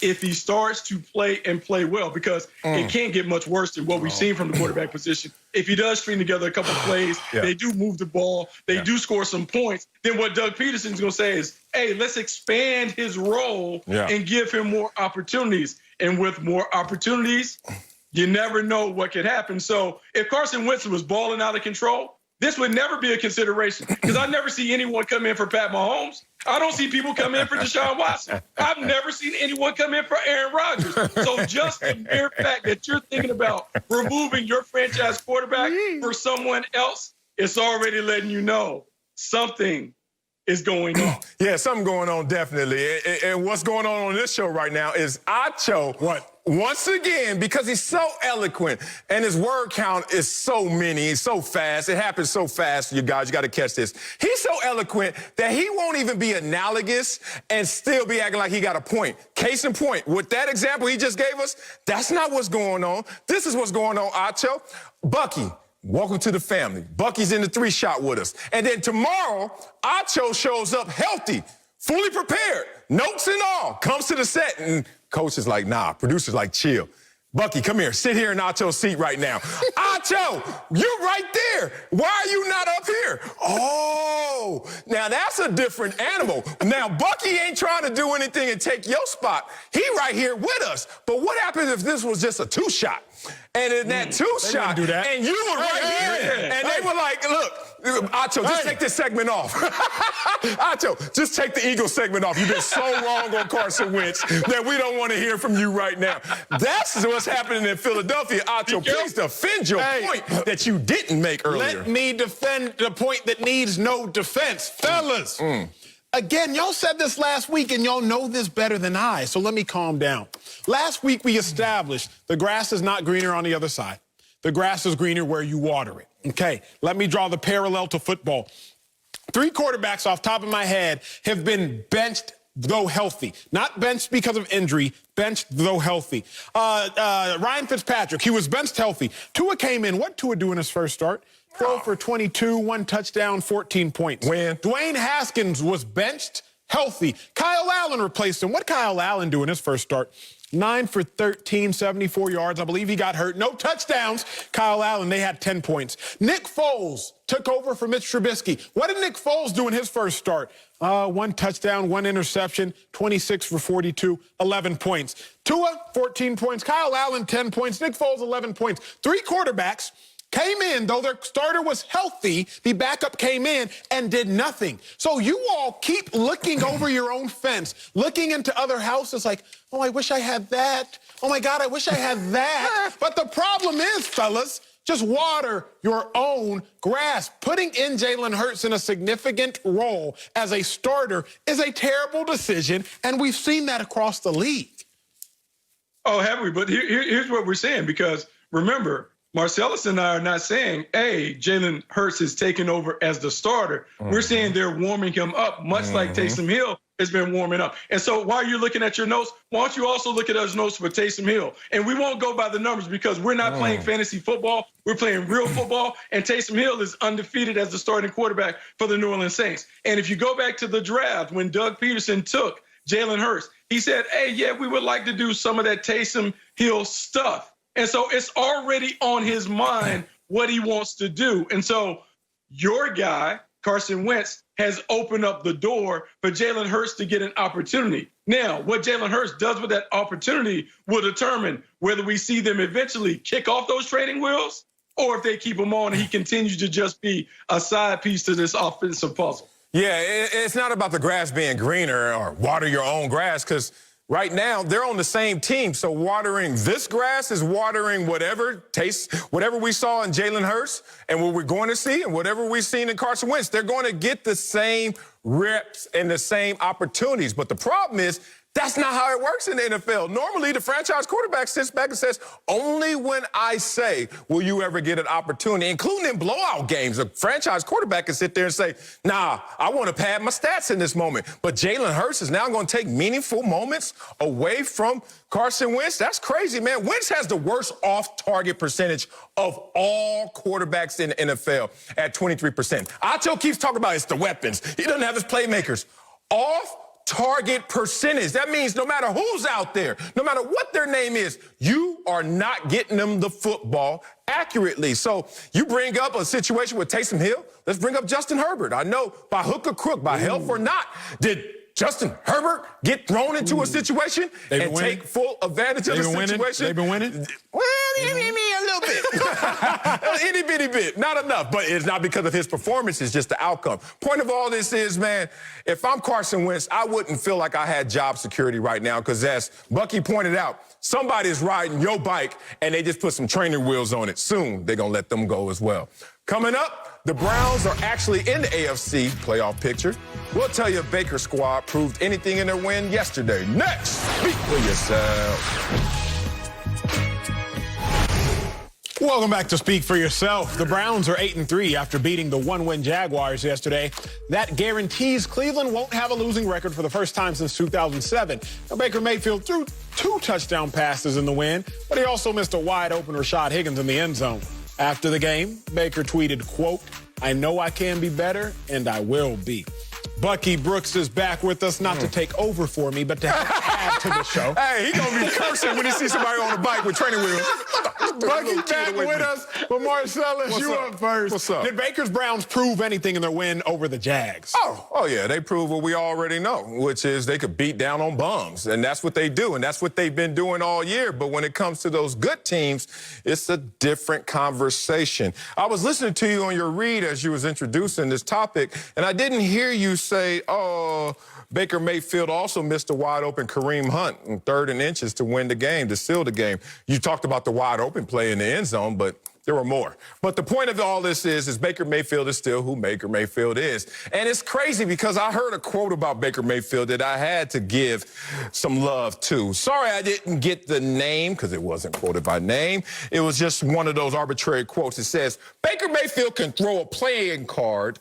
if he starts to play well, because it can't get much worse than what we've seen from the quarterback position. If he does string together a couple of plays, they do move the ball, they do score some points, then what Doug Peterson's going to say is, hey, let's expand his role and give him more opportunities. And with more opportunities, you never know what could happen. So if Carson Wentz was balling out of control, this would never be a consideration because I never see anyone come in for Pat Mahomes. I don't see people come in for Deshaun Watson. I've never seen anyone come in for Aaron Rodgers. So just the mere fact that you're thinking about removing your franchise quarterback for someone else, it's already letting you know something is going on. Yeah, something going on, definitely. And what's going on this show right now is Acho. What? Once again, because he's so eloquent and his word count is so many, he's so fast, it happens so fast, you guys, you got to catch this. He's so eloquent that he won't even be analogous and still be acting like he got a point. Case in point, with that example he just gave us, that's not what's going on. This is what's going on, Acho. Bucky, welcome to the family. Bucky's in the 3-shot with us. And then tomorrow, Acho shows up healthy fully prepared, notes and all, comes to the set, and coach is like, nah, producer's like, chill. Bucky, come here. Sit here in Acho's seat right now. Acho, you're right there. Why are you not up here? Oh, now that's a different animal. Now, Bucky ain't trying to do anything and take your spot. He right here with us. But what happens if this was just a two-shot? And in that two-shot, and you were right here, and they were like, look, Acho, just take this segment off. Acho, just take the Eagle segment off. You've been so wrong on Carson Wentz that we don't want to hear from you right now. That's what's happening in Philadelphia. Acho, please defend your point that you didn't make earlier. Let me defend the point that needs no defense. Fellas, again, y'all said this last week, and y'all know this better than I, so let me calm down. Last week, we established the grass is not greener on the other side. The grass is greener where you water it. Okay, let me draw the parallel to football. 3 quarterbacks off top of my head have been benched, though healthy. Not benched because of injury, benched, though healthy. Ryan Fitzpatrick, he was benched healthy. Tua came in. What Tua do in his first start? 12 for 22, 1 touchdown, 14 points. Win. Dwayne Haskins was benched healthy. Kyle Allen replaced him. What Kyle Allen do in his first start? 9 for 13, 74 yards. I believe he got hurt. No touchdowns. Kyle Allen, they had 10 points. Nick Foles took over for Mitch Trubisky. What did Nick Foles do in his first start? 1 touchdown, 1 interception, 26 for 42, 11 points. Tua, 14 points. Kyle Allen, 10 points. Nick Foles, 11 points. 3 quarterbacks came in, though their starter was healthy, the backup came in and did nothing. So you all keep looking over your own fence, looking into other houses like, oh, I wish I had that. Oh, my God, I wish I had that. But the problem is, fellas, just water your own grass. Putting in Jalen Hurts in a significant role as a starter is a terrible decision, and we've seen that across the league. Oh, have we? But here's what we're saying, because remember, Marcellus and I are not saying, hey, Jalen Hurts is taking over as the starter. We're saying they're warming him up, much like Taysom Hill has been warming up. And so while you're looking at your notes, why don't you also look at those notes for Taysom Hill? And we won't go by the numbers because we're not playing fantasy football. We're playing real football. And Taysom Hill is undefeated as the starting quarterback for the New Orleans Saints. And if you go back to the draft, when Doug Peterson took Jalen Hurts, he said, hey, yeah, we would like to do some of that Taysom Hill stuff. And so it's already on his mind what he wants to do. And so your guy, Carson Wentz, has opened up the door for Jalen Hurts to get an opportunity. Now, what Jalen Hurts does with that opportunity will determine whether we see them eventually kick off those training wheels or if they keep him on and he continues to just be a side piece to this offensive puzzle. Yeah, it's not about the grass being greener or water your own grass, because right now, they're on the same team, so watering this grass is watering whatever we saw in Jalen Hurts and what we're going to see and whatever we've seen in Carson Wentz. They're going to get the same reps and the same opportunities. But the problem is, that's not how it works in the NFL. Normally, the franchise quarterback sits back and says, only when I say will you ever get an opportunity, including in blowout games. A franchise quarterback can sit there and say, nah, I want to pad my stats in this moment. But Jalen Hurts is now going to take meaningful moments away from Carson Wentz. That's crazy, man. Wentz has the worst off-target percentage of all quarterbacks in the NFL at 23%. Acho keeps talking about it's the weapons. He doesn't have his playmakers. Off-target percentage. That means no matter who's out there, no matter what their name is, you are not getting them the football accurately. So you bring up a situation with Taysom Hill. Let's bring up Justin Herbert. I know by hook or crook, by health or not, did Justin Herbert get thrown into a situation and take full advantage of the situation? They've been winning? Well, a little bit. Itty bitty bit. Not enough. But it's not because of his performance. It's just the outcome. Point of all this is, man, if I'm Carson Wentz, I wouldn't feel like I had job security right now because, as Bucky pointed out, somebody's riding your bike and they just put some training wheels on it. Soon, they're going to let them go as well. Coming up, the Browns are actually in the AFC playoff picture. We'll tell you if Baker's squad proved anything in their win yesterday. Next, speak for yourself. Welcome back to Speak for Yourself. The Browns are 8-3 after beating the one-win Jaguars yesterday. That guarantees Cleveland won't have a losing record for the first time since 2007. Now, Baker Mayfield threw 2 touchdown passes in the win, but he also missed a wide-open Rashad Higgins in the end zone. After the game, Baker tweeted, quote, "I know I can be better, and I will be." Bucky Brooks is back with us, not to take over for me, but to add to the show. Hey, he's going to be cursing when he sees somebody on a bike with training wheels. Bucky's back with us. But Marcellus, you up first. What's up? Did Baker's Browns prove anything in their win over the Jags? Oh, yeah, they proved what we already know, which is they could beat down on bums. And that's what they do, and that's what they've been doing all year. But when it comes to those good teams, it's a different conversation. I was listening to you on your read as you was introducing this topic, and I didn't hear you say, oh, Baker Mayfield also missed a wide-open Kareem Hunt in 3rd and inches to win the game, to seal the game. You talked about the wide-open play in the end zone, but there were more. But the point of all this is Baker Mayfield is still who Baker Mayfield is. And it's crazy because I heard a quote about Baker Mayfield that I had to give some love to. Sorry I didn't get the name because it wasn't quoted by name. It was just one of those arbitrary quotes. It says, Baker Mayfield can throw a playing card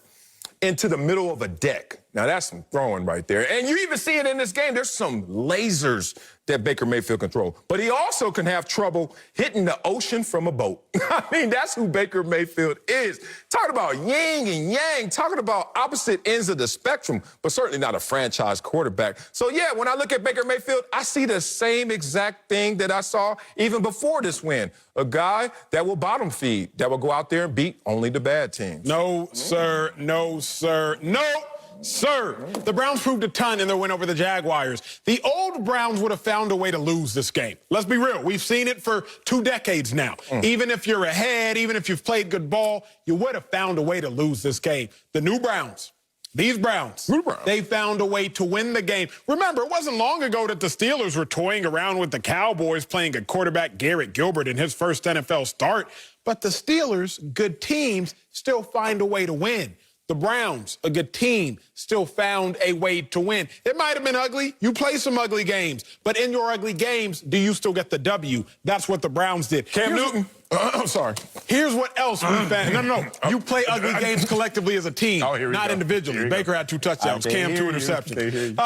into the middle of a deck. Now, that's some throwing right there. And you even see it in this game. There's some lasers that Baker Mayfield can throw. But he also can have trouble hitting the ocean from a boat. I mean, that's who Baker Mayfield is. Talking about yin and yang, talking about opposite ends of the spectrum, but certainly not a franchise quarterback. So, yeah, when I look at Baker Mayfield, I see the same exact thing that I saw even before this win. A guy that will bottom feed, that will go out there and beat only the bad teams. No, sir. No, sir. No, sir. The Browns proved a ton in their win over the Jaguars. The old Browns would have found a way to lose this game. Let's be real. We've seen it for 2 decades now. Even if you're ahead, even if you've played good ball, you would have found a way to lose this game. The new Browns, these Browns, they found a way to win the game. Remember, it wasn't long ago that the Steelers were toying around with the Cowboys playing a quarterback, Garrett Gilbert, in his first NFL start. But the Steelers, good teams, still find a way to win. The Browns, a good team, still found a way to win. It might have been ugly. You play some ugly games. But in your ugly games, do you still get the W? That's what the Browns did. Cam Newton. I'm sorry. Here's what else we found. No. You play ugly games collectively as a team, not individually. Baker had 2 touchdowns. Cam 2 interceptions.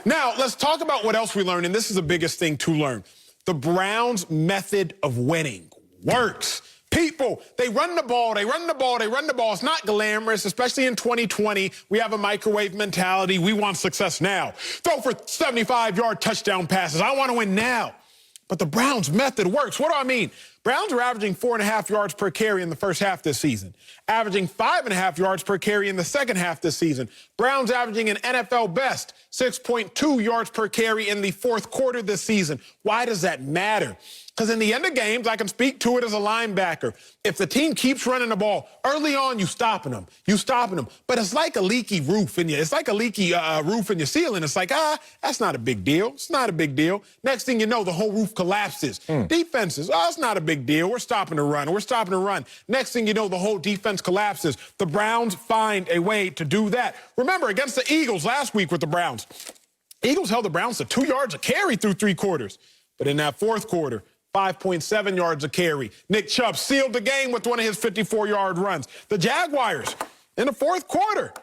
Now, let's talk about what else we learned, and this is the biggest thing to learn. The Browns' method of winning works. People, they run the ball. It's not glamorous, especially in 2020. We have a microwave mentality. We want success now. Throw for 75-yard touchdown passes. I want to win now. But the Browns' method works. What do I mean? Browns are averaging 4.5 yards per carry in the first half this season, averaging 5.5 yards per carry in the second half this season. Browns averaging an NFL best 6.2 yards per carry in the fourth quarter this season. Why does that matter? Because in the end of games, I can speak to it as a linebacker. If the team keeps running the ball, early on, you stopping them. But it's like a leaky roof in you. It's like a leaky roof in your ceiling. It's like, that's not a big deal. It's not a big deal. Next thing you know, the whole roof collapses. Defenses, it's not a big deal. We're stopping the run. Next thing you know, the whole defense collapses. The Browns find a way to do that. Remember, against the Eagles last week with the Browns, Eagles held the Browns to 2 yards a carry through 3 quarters. But in that fourth quarter, 5.7 yards a carry. Nick Chubb sealed the game with one of his 54-yard runs. The Jaguars, in the fourth quarter,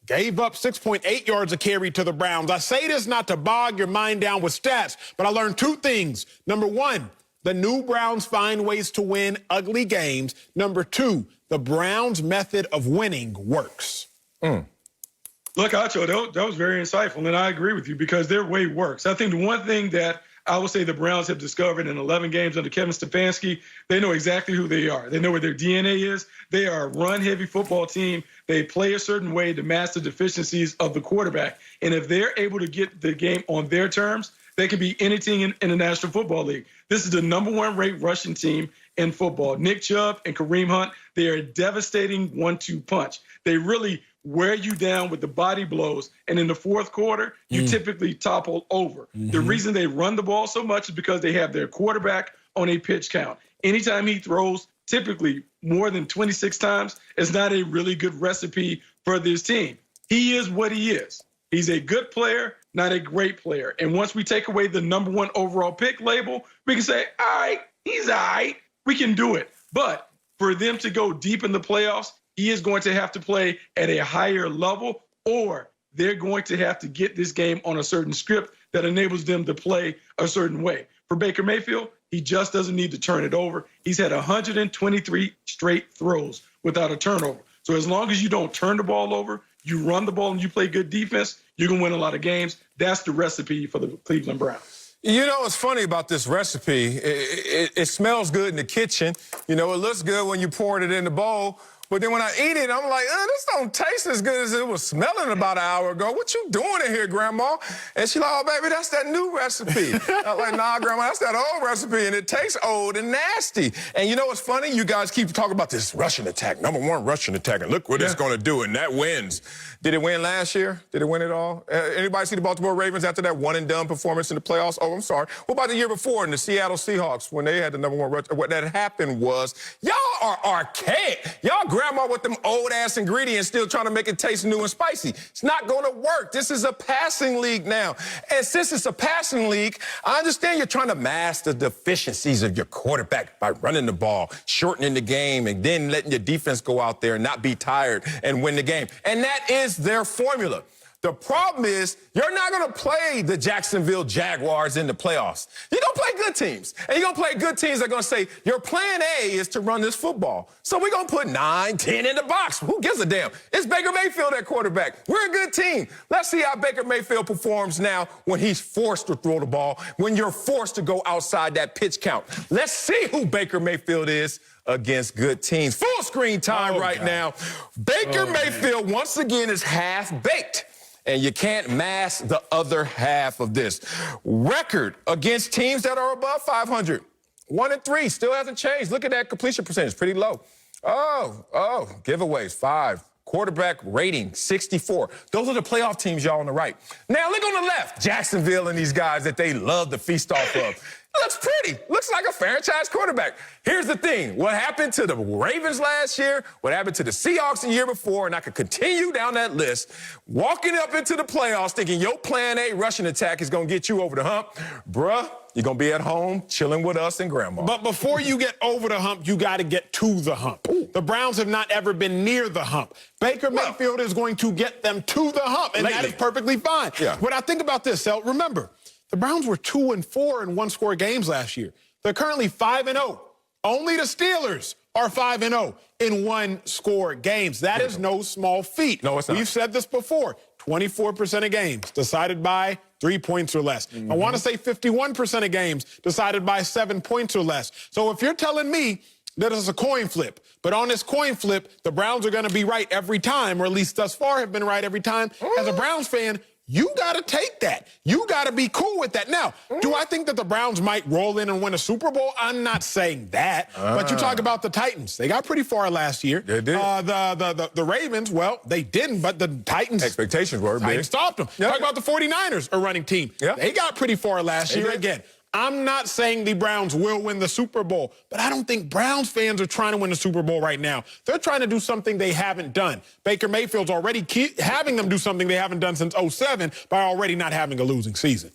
gave up 6.8 yards a carry to the Browns. I say this not to bog your mind down with stats, but I learned 2 things. Number 1, the new Browns find ways to win ugly games. Number 2, the Browns' method of winning works. Look, Acho, that was very insightful, and I agree with you because their way works. I think the one thing that I would say the Browns have discovered in 11 games under Kevin Stefanski, they know exactly who they are. They know what their DNA is. They are a run-heavy football team. They play a certain way to mask the deficiencies of the quarterback. And if they're able to get the game on their terms, they can be anything in the National Football League. This is the number 1 ranked rushing team in football. Nick Chubb and Kareem Hunt, they are a devastating 1-2 punch. They really wear you down with the body blows, and in the fourth quarter, you typically topple over. The reason they run the ball so much is because they have their quarterback on a pitch count. Anytime he throws, typically more than 26 times, it's not a really good recipe for this team. He is what he is. He's a good player, not a great player. And once we take away the number 1 overall pick label, we can say, all right, he's all right. We can do it. But for them to go deep in the playoffs, he is going to have to play at a higher level, or they're going to have to get this game on a certain script that enables them to play a certain way. For Baker Mayfield, he just doesn't need to turn it over. He's had 123 straight throws without a turnover. So as long as you don't turn the ball over, you run the ball and you play good defense, you're going to win a lot of games. That's the recipe for the Cleveland Browns. You know what's funny about this recipe? It smells good in the kitchen. You know, it looks good when you pour it in the bowl. But then when I eat it, I'm like, this don't taste as good as it was smelling about an hour ago. What you doing in here, Grandma? And she's like, oh, baby, that's that new recipe. I'm like, nah, Grandma, that's that old recipe, and it tastes old and nasty. And you know what's funny? You guys keep talking about this Russian attack, #1 Russian attack, and look what it's going to do, and that wins. Did it win last year? Did it win it all? Anybody see the Baltimore Ravens after that one-and-done performance in the playoffs? Oh, I'm sorry. What about the year before in the Seattle Seahawks when they had the #1 Russian? What that happened was, y'all are archaic. Y'all grandma with them old-ass ingredients still trying to make it taste new and spicy. It's not going to work. This is a passing league now. And since it's a passing league, I understand you're trying to mask the deficiencies of your quarterback by running the ball, shortening the game, and then letting your defense go out there and not be tired and win the game. And that is their formula. The problem is you're not going to play the Jacksonville Jaguars in the playoffs. You're going to play good teams. And you're going to play good teams that are going to say, your plan A is to run this football. So we're going to put 9, 10 in the box. Who gives a damn? It's Baker Mayfield at quarterback. We're a good team. Let's see how Baker Mayfield performs now when he's forced to throw the ball, when you're forced to go outside that pitch count. Let's see who Baker Mayfield is against good teams. Full screen time now. Baker Mayfield, once again, is half-baked. And you can't mask the other half of this. Record against teams that are above 500. 1-3, still hasn't changed. Look at that completion percentage, pretty low. Giveaways, 5. Quarterback rating, 64. Those are the playoff teams, y'all, on the right. Now, look on the left. Jacksonville and these guys that they love to feast off of. Looks pretty. Looks like a franchise quarterback. Here's the thing. What happened to the Ravens last year, what happened to the Seahawks the year before, and I could continue down that list, walking up into the playoffs thinking your plan A rushing attack is going to get you over the hump. Bruh, you're going to be at home chilling with us and Grandma. But before you get over the hump, you got to get to the hump. Ooh. The Browns have not ever been near the hump. Baker Mayfield is going to get them to the hump, and that is perfectly fine. Yeah. When I think about this, Sel, remember, the Browns were 2-4 in one-score games last year. They're currently 5-0. Only the Steelers are 5-0 in one-score games. That is no small feat. No, it's not. We've said this before. 24% of games decided by 3 points or less. I want to say 51% of games decided by 7 points or less. So if you're telling me that it's a coin flip, but on this coin flip, the Browns are going to be right every time, or at least thus far have been right every time, as a Browns fan, you got to take that. You got to be cool with that. Now, do I think that the Browns might roll in and win a Super Bowl? I'm not saying that. But you talk about the Titans. They got pretty far last year. They did. The Ravens, well, they didn't, but the Titans. Expectations were big. Titans stopped them. Yep. Talk about the 49ers, a running team. Yep. They got pretty far last year again. I'm not saying the Browns will win the Super Bowl, but I don't think Browns fans are trying to win the Super Bowl right now. They're trying to do something they haven't done. Baker Mayfield's already having them do something they haven't done since 2007 by already not having a losing season.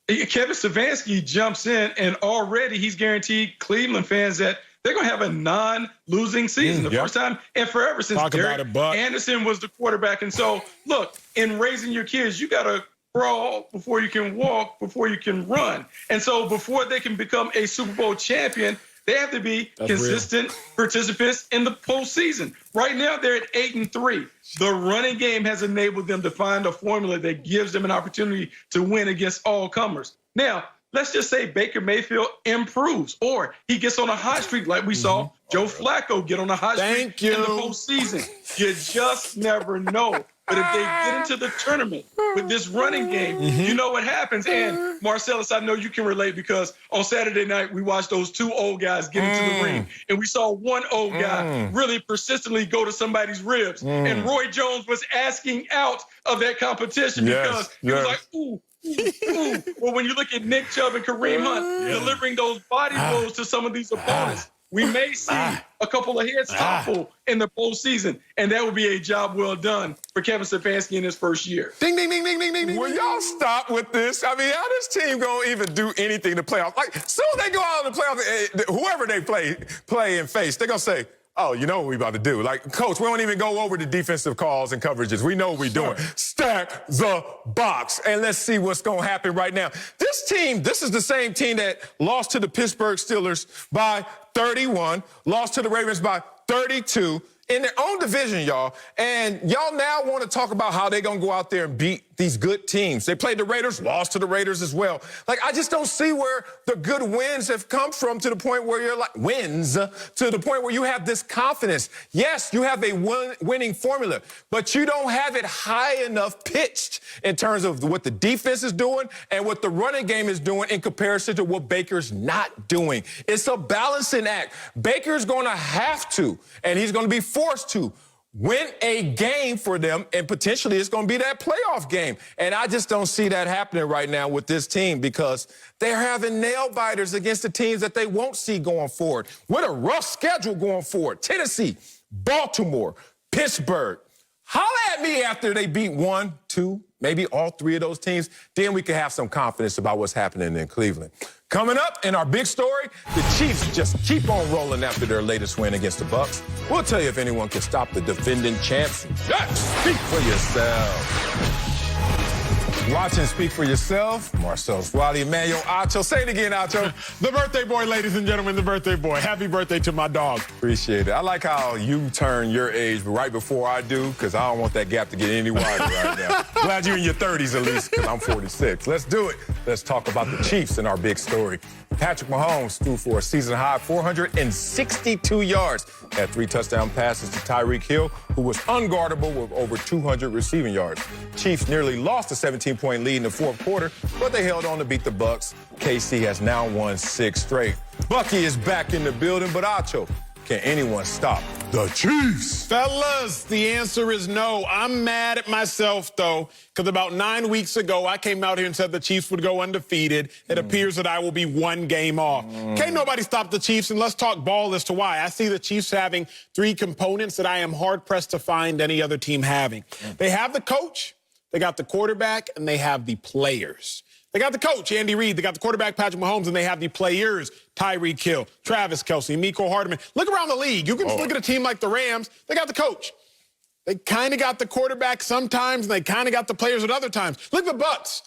Kevin Stefanski jumps in, and already he's guaranteed Cleveland fans that they're going to have a non-losing season. The first time and forever since Derek Anderson was the quarterback. And so, look, in raising your kids, you got to crawl before you can walk, before you can run. And so before they can become a Super Bowl champion, they have to be consistent participants in the postseason. Right now, they're at 8-3. The running game has enabled them to find a formula that gives them an opportunity to win against all comers. Now, let's just say Baker Mayfield improves, or he gets on a hot streak like we saw Joe Flacco get on a hot streak in the postseason. You just never know. But if they get into the tournament with this running game, you know what happens. And Marcellus, I know you can relate because on Saturday night, we watched those two old guys get into the ring. And we saw one old guy really persistently go to somebody's ribs. And Roy Jones was asking out of that competition because he was like, ooh. Well, when you look at Nick Chubb and Kareem Hunt delivering those body blows to some of these opponents, we may see a couple of heads topple in the postseason, and that would be a job well done for Kevin Stefanski in his first year. Ding, ding, ding, ding, ding, ding, ding. Will y'all stop with this? I mean, how this team gonna even do anything to playoffs? Like, soon as they go out in the playoffs, whoever they play and face, they're gonna say, oh, you know what we about to do. Like, Coach, we don't even go over the defensive calls and coverages. We know what we're doing. Stack the box, and let's see what's going to happen right now. This team, this is the same team that lost to the Pittsburgh Steelers by 31, lost to the Ravens by 32, in their own division, y'all. And y'all now want to talk about how they're going to go out there and beat these good teams. They played the Raiders, lost to the Raiders as well. Like, I just don't see where the good wins have come from to the point where you're like, wins, to the point where you have this confidence. Yes, you have a winning formula, but you don't have it high enough pitched in terms of what the defense is doing and what the running game is doing in comparison to what Baker's not doing. It's a balancing act. Baker's going to have to, and he's going to be forced to, win a game for them, and potentially it's going to be that playoff game. And I just don't see that happening right now with this team because they're having nail-biters against the teams that they won't see going forward. With a rough schedule going forward. Tennessee, Baltimore, Pittsburgh. Holla at me after they beat 1, 2, maybe all 3 of those teams. Then we can have some confidence about what's happening in Cleveland. Coming up in our big story, the Chiefs just keep on rolling after their latest win against the Bucs. We'll tell you if anyone can stop the defending champs. Speak for yourself. Watch and speak for yourself. Marcel Swally, Emmanuel Acho. Say it again, Acho. The birthday boy, ladies and gentlemen, the birthday boy. Happy birthday to my dog. Appreciate it. I like how you turn your age right before I do, because I don't want that gap to get any wider right now. Glad you're in your 30s at least, because I'm 46. Let's do it. Let's talk about the Chiefs in our big story. Patrick Mahomes threw for a season-high 462 yards, had 3 touchdown passes to Tyreek Hill, who was unguardable with over 200 receiving yards. Chiefs nearly lost a 17-point lead in the fourth quarter, but they held on to beat the Bucs. KC has now won 6 straight. Bucky is back in the building, but Acho, can anyone stop the Chiefs? Fellas, the answer is no. I'm mad at myself, though, because about 9 weeks ago, I came out here and said the Chiefs would go undefeated. It appears that I will be 1 game off. Can't nobody stop the Chiefs, and let's talk ball as to why. I see the Chiefs having 3 components that I am hard-pressed to find any other team having. They have the coach, they got the quarterback, and they have the players. They got the coach, Andy Reid. They got the quarterback, Patrick Mahomes, and they have the players, Tyreek Hill, Travis Kelce, Mecole Hardman. Look around the league. You can just look at a team like the Rams. They got the coach. They kind of got the quarterback sometimes, and they kind of got the players at other times. Look at the Bucs.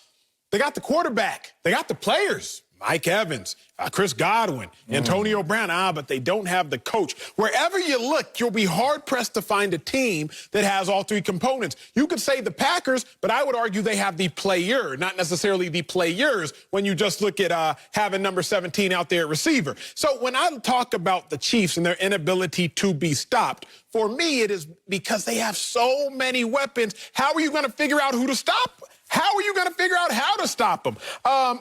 They got the quarterback. They got the players. Mike Evans, Chris Godwin, Antonio Brown. But they don't have the coach. Wherever you look, you'll be hard-pressed to find a team that has all 3 components. You could say the Packers, but I would argue they have the player, not necessarily the players, when you just look at having number 17 out there at receiver. So when I talk about the Chiefs and their inability to be stopped, for me it is because they have so many weapons. How are you going to figure out who to stop? How are you going to figure out how to stop them?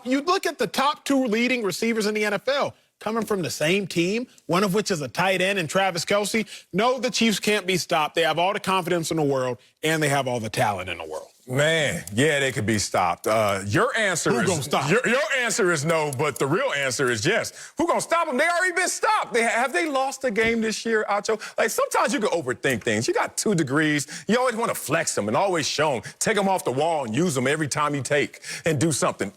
You look at the top 2 leading receivers in the NFL coming from the same team, one of which is a tight end and Travis Kelce. No, the Chiefs can't be stopped. They have all the confidence in the world, and they have all the talent in the world. Man, yeah, they could be stopped. Your answer Who is gonna stop? Your answer is no, but the real answer is yes. Who gonna stop them? They already been stopped. Have they lost a game this year, Acho? Like, sometimes you can overthink things. You got 2 degrees. You always want to flex them and always show them. Take them off the wall and use them every time you take and do something.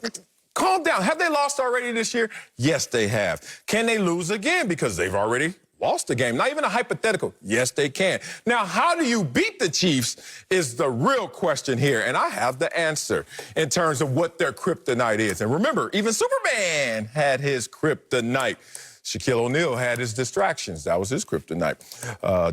Calm down. Have they lost already this year? Yes, they have. Can they lose again? Because they've already lost the game. Not even a hypothetical. Yes, they can. Now, how do you beat the Chiefs is the real question here, and I have the answer in terms of what their kryptonite is. And remember, even Superman had his kryptonite. Shaquille O'Neal had his distractions. That was his kryptonite.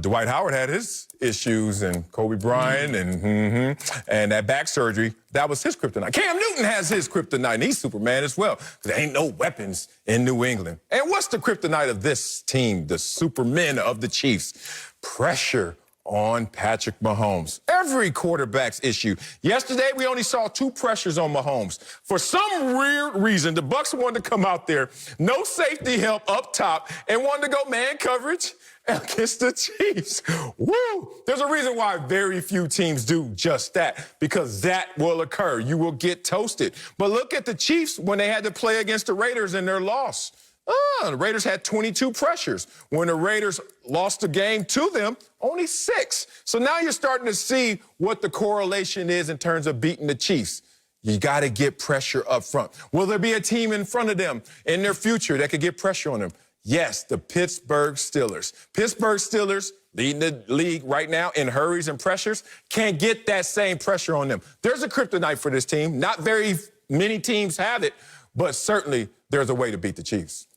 Dwight Howard had his issues, and Kobe Bryant, and that back surgery, that was his kryptonite. Cam Newton has his kryptonite, and he's Superman as well, because there ain't no weapons in New England. And what's the kryptonite of this team, the Supermen of the Chiefs? Pressure on Patrick Mahomes. Every quarterback's issue. Yesterday, we only saw 2 pressures on Mahomes. For some weird reason, the Bucs wanted to come out there, no safety help up top, and wanted to go man coverage against the Chiefs. Woo! There's a reason why very few teams do just that, because that will occur. You will get toasted. But look at the Chiefs when they had to play against the Raiders in their loss. The Raiders had 22 pressures. When the Raiders lost the game to them, only 6. So now you're starting to see what the correlation is in terms of beating the Chiefs. You got to get pressure up front. Will there be a team in front of them in their future that could get pressure on them? Yes, the Pittsburgh Steelers. Pittsburgh Steelers, leading the league right now in hurries and pressures, can't get that same pressure on them. There's a kryptonite for this team. Not very many teams have it, but certainly there's a way to beat the Chiefs.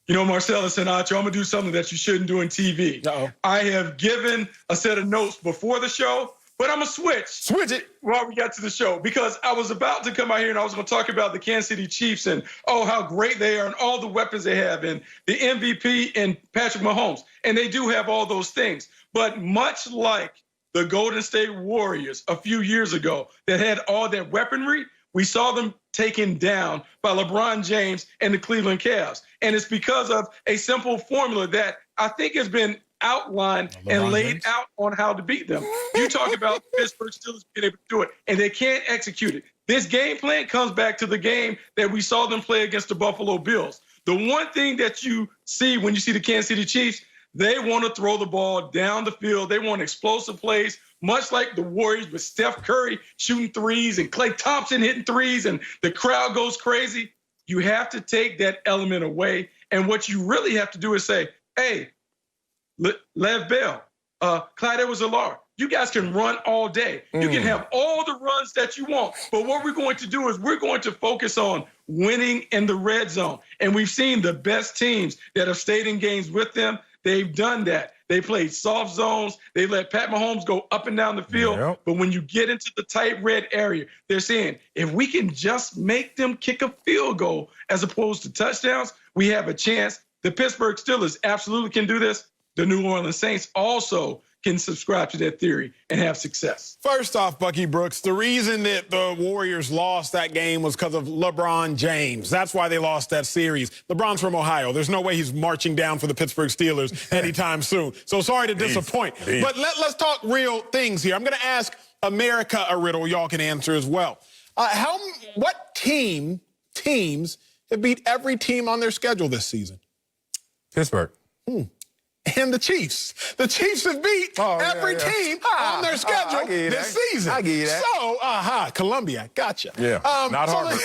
You know, Marcellus and Acho, I'm going to do something that you shouldn't do in TV. Uh-oh. I have given a set of notes before the show, but I'm going to switch. Switch it. While we got to the show, because I was about to come out here and I was going to talk about the Kansas City Chiefs and, oh, how great they are and all the weapons they have and the MVP and Patrick Mahomes. And they do have all those things. But much like the Golden State Warriors a few years ago that had all that weaponry, we saw them taken down by LeBron James and the Cleveland Cavs. And it's because of a simple formula that I think has been outlined and laid out on how to beat them. You talk about Pittsburgh Steelers being able to do it, and they can't execute it. This game plan comes back to the game that we saw them play against the Buffalo Bills. The one thing that you see when you see the Kansas City Chiefs, they want to throw the ball down the field. They want explosive plays, much like the Warriors with Steph Curry shooting threes and Klay Thompson hitting threes, and the crowd goes crazy. You have to take that element away. And what you really have to do is say, hey, Lev Bell, Clyde Edwards-Helaire, you guys can run all day. You can have all the runs that you want. But what we're going to do is we're going to focus on winning in the red zone. And we've seen the best teams that have stayed in games with them. They've done that. They played soft zones. They let Pat Mahomes go up and down the field. Yep. But when you get into the tight red area, they're saying, if we can just make them kick a field goal as opposed to touchdowns, we have a chance. The Pittsburgh Steelers absolutely can do this. The New Orleans Saints also can subscribe to that theory and have success. First off, Bucky Brooks, the reason that the Warriors lost that game was because of LeBron James. That's why they lost that series. LeBron's from Ohio. There's no way he's marching down for the Pittsburgh Steelers anytime soon. So sorry to disappoint. But let's talk real things here. I'm going to ask America a riddle. Y'all can answer as well. What teams have beat every team on their schedule this season? Pittsburgh. And the Chiefs. The Chiefs have beat every team on their schedule this season. I get you that. So, Columbia, gotcha. Yeah, not Harvard.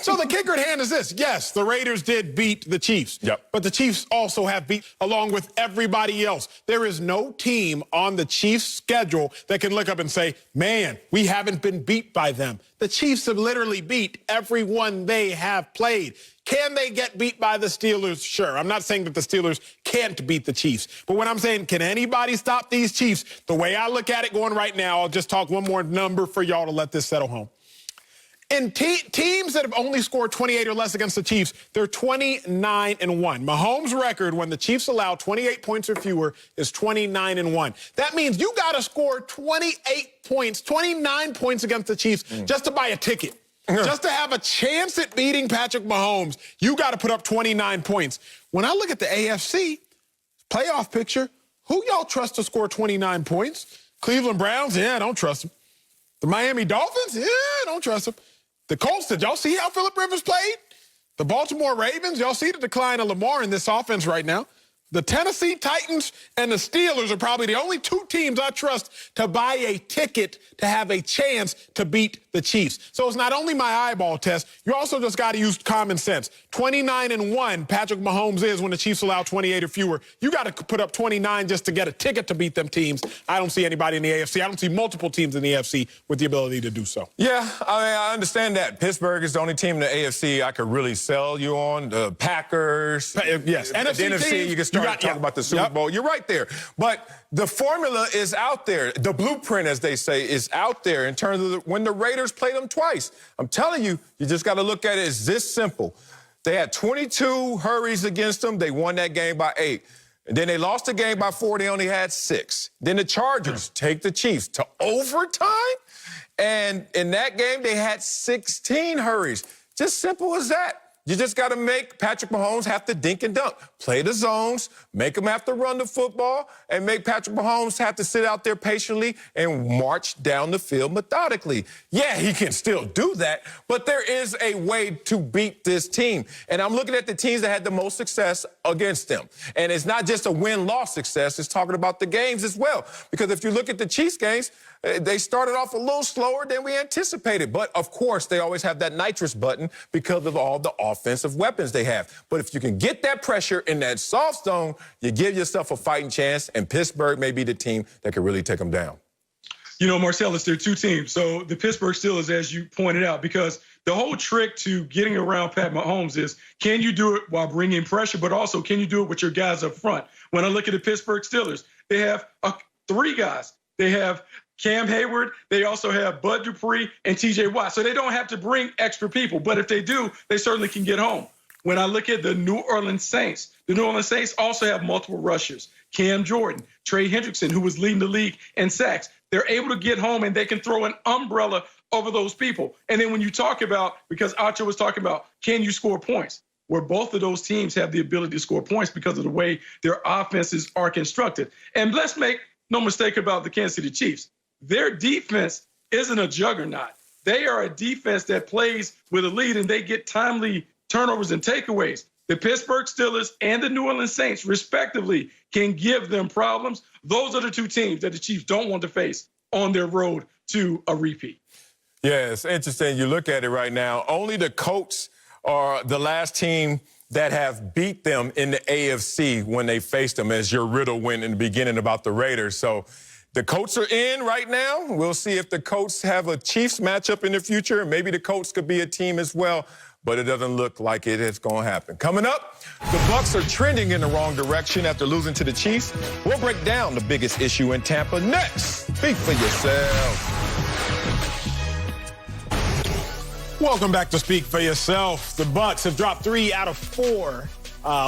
So the kicker at hand is this. Yes, the Raiders did beat the Chiefs. Yep. But the Chiefs also have beat, along with everybody else. There is no team on the Chiefs' schedule that can look up and say, man, we haven't been beat by them. The Chiefs have literally beat everyone they have played. Can they get beat by the Steelers? Sure. I'm not saying that the Steelers can't beat the Chiefs. But when I'm saying, can anybody stop these Chiefs? The way I look at it going right now, I'll just talk one more number for y'all to let this settle home. In teams that have only scored 28 or less against the Chiefs, they're 29-1. Mahomes' record when the Chiefs allow 28 points or fewer is 29-1. That means you got to score 28 points, 29 points against the Chiefs just to buy a ticket. Just to have a chance at beating Patrick Mahomes, you got to put up 29 points. When I look at the AFC playoff picture, who y'all trust to score 29 points? Cleveland Browns? Yeah, I don't trust them. The Miami Dolphins? Yeah, I don't trust them. The Colts, did y'all see how Phillip Rivers played? The Baltimore Ravens, y'all see the decline of Lamar in this offense right now. The Tennessee Titans and the Steelers are probably the only two teams I trust to buy a ticket to have a chance to beat the Chiefs. So it's not only my eyeball test, you also just got to use common sense. 29-1 Patrick Mahomes is when the Chiefs allow 28 or fewer. You got to put up 29 just to get a ticket to beat them teams. I don't see anybody in the AFC. I don't see multiple teams in the AFC with the ability to do so. Yeah, I understand that. Pittsburgh is the only team in the AFC I could really sell you on. The Packers. Yes. NFC, you can start talking about the Super Bowl. You're right there. But the formula is out there. The blueprint, as they say, is out there in terms of when the Raiders played them twice. I'm telling you, you just got to look at it. It's this simple. They had 22 hurries against them. They won that game by 8. And then they lost the game by 4. They only had 6. Then the Chargers take the Chiefs to overtime. And in that game, they had 16 hurries. Just simple as that. You just got to make Patrick Mahomes have to dink and dunk. Play the zones, make him have to run the football, and make Patrick Mahomes have to sit out there patiently and march down the field methodically. Yeah, he can still do that, but there is a way to beat this team. And I'm looking at the teams that had the most success against them. And it's not just a win-loss success. It's talking about the games as well. Because if you look at the Chiefs games, they started off a little slower than we anticipated. But, of course, they always have that nitrous button because of all the offensive weapons they have. But if you can get that pressure in that soft zone, you give yourself a fighting chance, and Pittsburgh may be the team that can really take them down. You know, Marcellus, there are two teams. So the Pittsburgh Steelers, as you pointed out, because The whole trick to getting around Pat Mahomes is, can you do it while bringing pressure, but also can you do it with your guys up front? When I look at the Pittsburgh Steelers, they have 3 guys. They have Cam Hayward. They also have Bud Dupree and T.J. Watt. So they don't have to bring extra people. But if they do, they certainly can get home. When I look at the New Orleans Saints also have multiple rushers. Cam Jordan, Trey Hendrickson, who was leading the league in sacks. They're able to get home, and they can throw an umbrella over those people. And then when you talk about, because Acho was talking about, can you score points? Where both of those teams have the ability to score points because of the way their offenses are constructed. And let's make no mistake about the Kansas City Chiefs. Their defense isn't a juggernaut. They are a defense that plays with a lead, and they get timely turnovers and takeaways. The Pittsburgh Steelers and the New Orleans Saints, respectively, can give them problems. Those are the 2 teams that the Chiefs don't want to face on their road to a repeat. Yeah, it's interesting. You look at it right now, only the Colts are the last team that have beat them in the AFC when they faced them, as your riddle went in the beginning about the Raiders. So the Colts are in right now. We'll see if the Colts have a Chiefs matchup in the future. Maybe the Colts could be a team as well, but it doesn't look like it is going to happen. Coming up, the Bucs are trending in the wrong direction after losing to the Chiefs. We'll break down the biggest issue in Tampa next. Speak for yourself. Welcome back to Speak for Yourself. The Bucs have dropped 3 out of 4,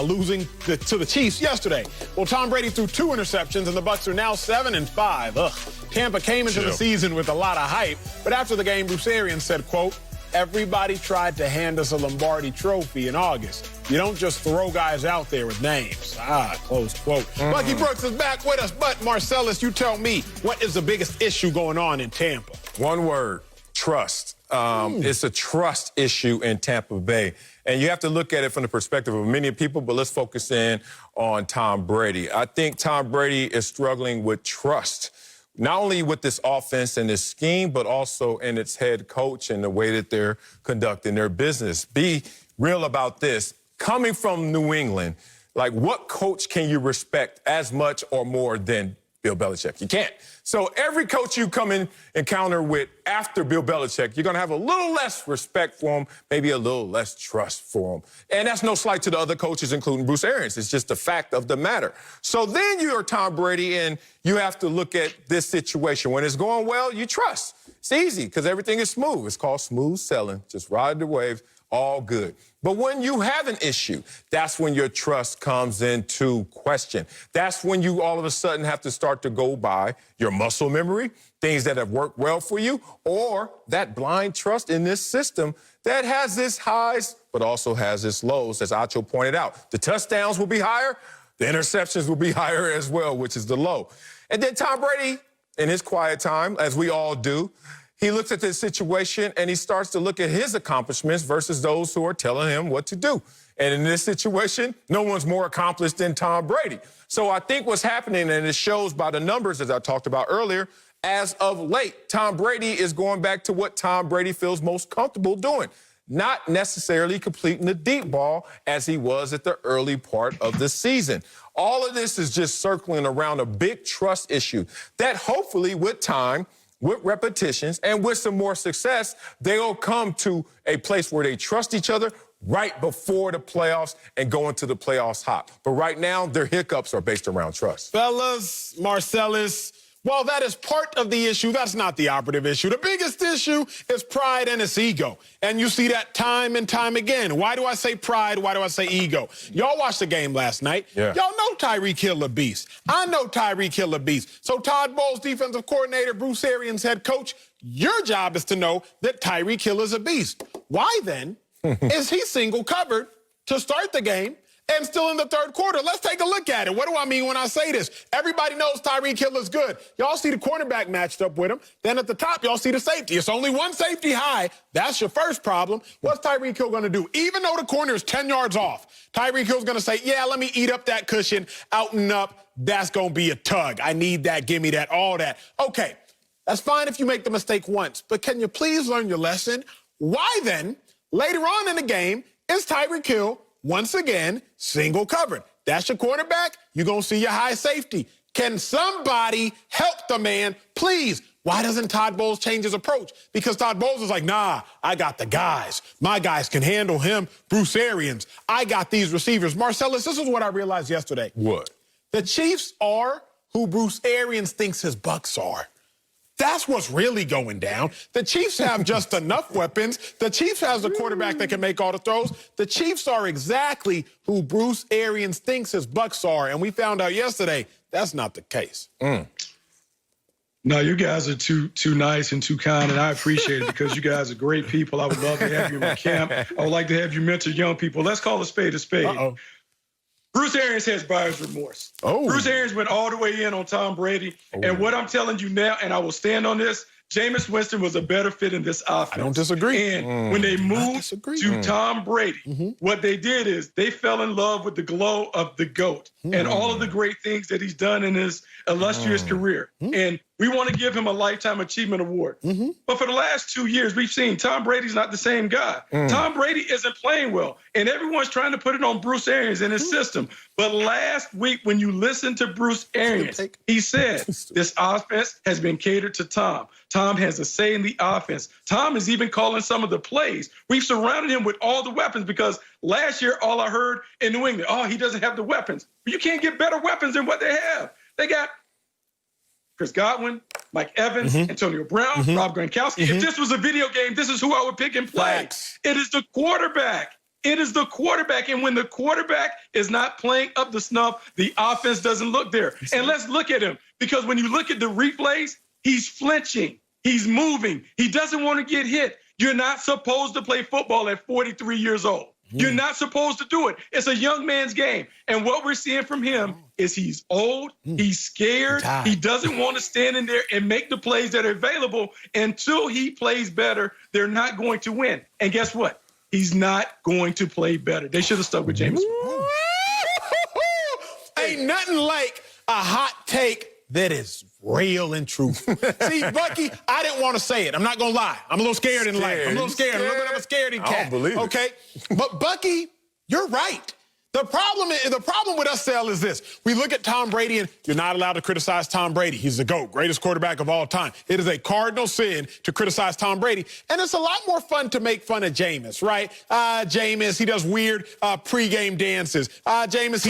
losing to the Chiefs yesterday. Well, Tom Brady threw 2 interceptions, and the Bucs are now 7-5. Tampa came into the season with a lot of hype, but after the game, Bruce Arians said, quote, "Everybody tried to hand us a Lombardi trophy in August. You don't just throw guys out there with names." Close quote. Bucky Brooks is back with us, but Marcellus, you tell me, what is the biggest issue going on in Tampa? One word, trust. It's a trust issue in Tampa Bay. And you have to look at it from the perspective of many people, but let's focus in on Tom Brady. I think Tom Brady is struggling with trust, not only with this offense and this scheme, but also in its head coach and the way that they're conducting their business. Be real about this. Coming from New England, like, what coach can you respect as much or more than Bill Belichick? You can't. So every coach you come in encounter with after Bill Belichick, you're going to have a little less respect for him, maybe a little less trust for him. And that's no slight to the other coaches, including Bruce Arians. It's just the fact of the matter. So then you're Tom Brady, and you have to look at this situation. When it's going well, you trust. It's easy because everything is smooth. It's called smooth sailing. Just ride the wave. All good. But when you have an issue, that's when your trust comes into question. That's when you all of a sudden have to start to go by your muscle memory, things that have worked well for you, or that blind trust in this system that has its highs, but also has its lows, as Acho pointed out. The touchdowns will be higher, the interceptions will be higher as well, which is the low. And then Tom Brady, in his quiet time, as we all do, he looks at this situation and he starts to look at his accomplishments versus those who are telling him what to do. And in this situation, no one's more accomplished than Tom Brady. So I think what's happening, and it shows by the numbers, as I talked about earlier, as of late, Tom Brady is going back to what Tom Brady feels most comfortable doing. Not necessarily completing the deep ball as he was at the early part of the season. All of this is just circling around a big trust issue that hopefully with time, with repetitions, and with some more success, they'll come to a place where they trust each other right before the playoffs and go into the playoffs hot. But right now, their hiccups are based around trust. Fellas, Marcellus, while that is part of the issue, that's not the operative issue. The biggest issue is pride and its ego. And you see that time and time again. Why do I say pride? Why do I say ego? Y'all watched the game last night. Yeah. Y'all know Tyreek Hill a beast. I know Tyreek Hill a beast. So Todd Bowles, defensive coordinator, Bruce Arians, head coach, your job is to know that Tyreek Hill is a beast. Why then is he single covered to start the game and still in the third quarter? Let's take a look at it. What do I mean when I say this? Everybody knows Tyreek Hill is good. Y'all see the cornerback matched up with him. Then at the top, y'all see the safety. It's only one safety high. That's your first problem. What's Tyreek Hill going to do? Even though the corner is 10 yards off, Tyreek Hill's going to say, yeah, let me eat up that cushion, out and up. That's going to be a tug. I need that. Give me that, all that. Okay, that's fine if you make the mistake once, but can you please learn your lesson? Why then, later on in the game, is Tyreek Hill once again single covered? That's your quarterback. You're going to see your high safety. Can somebody help the man? Please, Why doesn't Todd Bowles change his approach? Because Todd Bowles is like, nah, I got the guys. My guys can handle him. Bruce Arians, I got these receivers. Marcellus, this is what I realized yesterday. What? The Chiefs are who Bruce Arians thinks his Bucs are. That's what's really going down. The Chiefs have just enough weapons. The Chiefs has a quarterback that can make all the throws. The Chiefs are exactly who Bruce Arians thinks his Bucs are. And we found out yesterday that's not the case. No, you guys are too nice and too kind, and I appreciate it because you guys are great people. I would love to have you in my camp. I would like to have you mentor young people. Let's call a spade a spade. Uh-oh. Bruce Arians has buyer's remorse. Oh. Bruce Arians went all the way in on Tom Brady. Oh. And what I'm telling you now, and I will stand on this, Jameis Winston was a better fit in this offense. I don't disagree. And when they moved to Tom Brady, what they did is they fell in love with the glow of the GOAT and all of the great things that he's done in his illustrious career. And we want to give him a Lifetime Achievement Award. But for the last 2 years, we've seen Tom Brady's not the same guy. Tom Brady isn't playing well. And everyone's trying to put it on Bruce Arians and his system. But last week, when you listen to Bruce Arians, he said this offense has been catered to Tom. Tom has a say in the offense. Tom is even calling some of the plays. We've surrounded him with all the weapons because last year, all I heard in New England, oh, he doesn't have the weapons. But you can't get better weapons than what they have. They got Chris Godwin, Mike Evans, Antonio Brown, Rob Gronkowski. If this was a video game, this is who I would pick and play. Facts. It is the quarterback. It is the quarterback. And when the quarterback is not playing up to snuff, the offense doesn't look there. And let's look at him. Because when you look at the replays, he's flinching. He's moving. He doesn't want to get hit. You're not supposed to play football at 43 years old. You're not supposed to do it. It's a young man's game. And what we're seeing from him is he's old, he's scared, he doesn't want to stand in there and make the plays that are available. Until he plays better, they're not going to win. And guess what? He's not going to play better. They should have stuck with Jameis. Ain't nothing like a hot take that is real and true. See, Bucky, I didn't want to say it. I'm not going to lie. I'm a little scared in life. I'm a little scared. I'm a little bit of a scaredy cat. I don't believe it. Okay? But, Bucky, you're right. The problem with us, Sal, is this. We look at Tom Brady, and you're not allowed to criticize Tom Brady. He's the GOAT, greatest quarterback of all time. It is a cardinal sin to criticize Tom Brady. And it's a lot more fun to make fun of Jameis, right? Jameis, he does weird pregame dances. Jameis,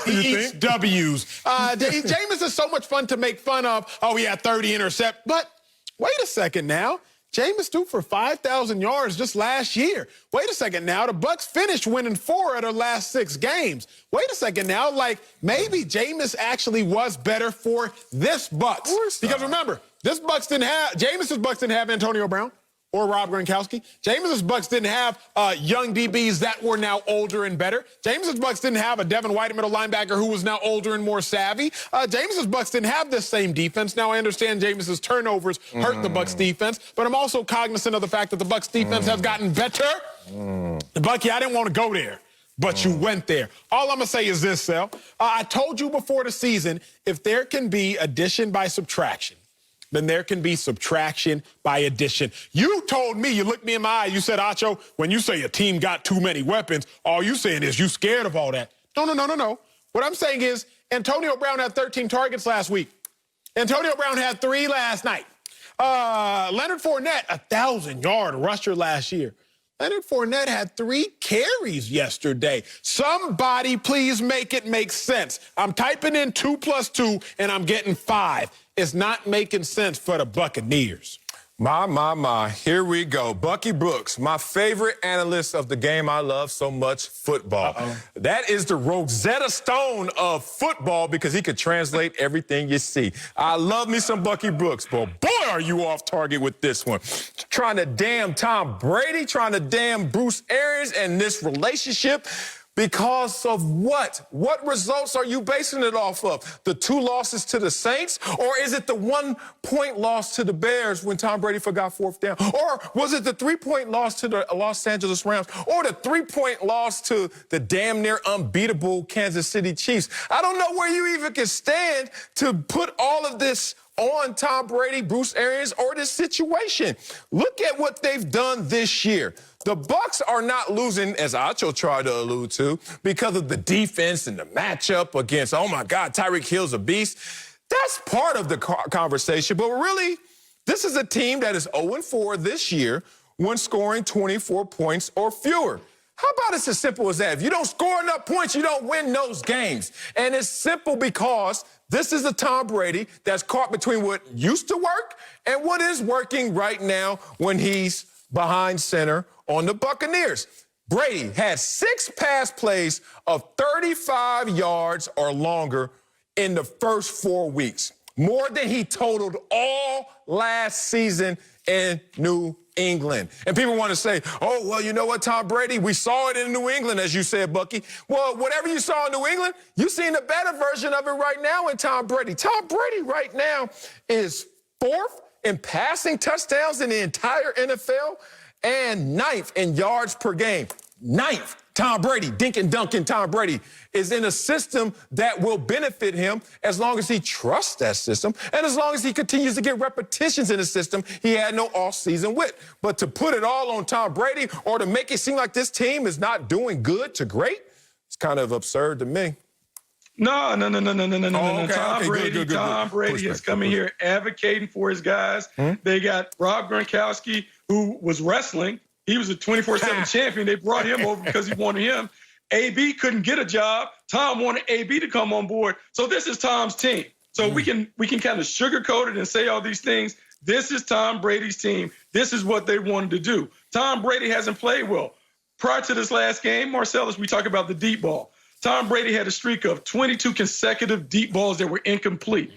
he eats W's. Jameis is so much fun to make fun of. Oh, he had 30 interceptions. But wait a second now. Jameis threw for 5,000 yards just last year. Wait a second now. The Bucs finished winning 4 of their last 6 games. Wait a second now. Like, maybe Jameis actually was better for this Bucs. Because remember, Jameis's Bucs didn't have Antonio Brown or Rob Gronkowski. Jameis's Bucs didn't have young DBs that were now older and better. Jameis's Bucs didn't have a Devin White, middle linebacker, who was now older and more savvy. Jameis's Bucs didn't have this same defense. Now, I understand Jameis's turnovers hurt the Bucs defense, but I'm also cognizant of the fact that the Bucs defense has gotten better. Bucky, I didn't want to go there, but you went there. All I'm going to say is this, Sal. I told you before the season, if there can be addition by subtraction, then there can be subtraction by addition. You told me, you looked me in my eye, you said, Acho, when you say a team got too many weapons, all you saying is you scared of all that. No. What I'm saying is Antonio Brown had 13 targets last week. Antonio Brown had 3 last night. Leonard Fournette, 1,000-yard rusher last year. Leonard Fournette had 3 carries yesterday. Somebody please make it make sense. I'm typing in 2 + 2, and I'm getting 5. It's not making sense for the Buccaneers. My. Here we go. Bucky Brooks, my favorite analyst of the game I love so much, football. That is the Rosetta Stone of football because he could translate everything you see. I love me some Bucky Brooks, but boy, are you off target with this one. Trying to damn Tom Brady, trying to damn Bruce Arians and this relationship. Because of what? What results are you basing it off of? The 2 losses to the Saints? Or is it the 1-point loss to the Bears when Tom Brady forgot 4th down? Or was it the 3-point loss to the Los Angeles Rams? Or the 3-point loss to the damn near unbeatable Kansas City Chiefs? I don't know where you even can stand to put all of this on Tom Brady, Bruce Arians, or this situation. Look at what they've done this year. The Bucs are not losing, as Acho tried to allude to, because of the defense and the matchup against, oh my God, Tyreek Hill's a beast. That's part of the conversation, but really, This is a team that is 0-4 this year when scoring 24 points or fewer. How about it's as simple as that? If you don't score enough points, you don't win those games. And it's simple because this is a Tom Brady that's caught between what used to work and what is working right now when he's behind center on the Buccaneers. Brady had 6 pass plays of 35 yards or longer in the first 4 weeks, more than he totaled all last season in New England. And people want to say, oh, well, you know what, Tom Brady, we saw it in New England, as you said, Bucky. Well, whatever you saw in New England, you've seen a better version of it right now in Tom Brady. Tom Brady right now is 4th in passing touchdowns in the entire NFL and 9th in yards per game. 9th. Tom Brady, dink and dunkin' Tom Brady, is in a system that will benefit him as long as he trusts that system and as long as he continues to get repetitions in the system he had no offseason with. But to put it all on Tom Brady or to make it seem like this team is not doing good to great, it's kind of absurd to me. No. Okay, Tom Brady is coming here advocating for his guys. They got Rob Gronkowski, who was wrestling. He was a 24/7 champion. They brought him over because he wanted him. AB couldn't get a job. Tom wanted AB to come on board. So this is Tom's team. So we can kind of sugarcoat it and say all these things. This is Tom Brady's team. This is what they wanted to do. Tom Brady hasn't played well. Prior to this last game, Marcellus, we talk about the deep ball. Tom Brady had a streak of 22 consecutive deep balls that were incomplete.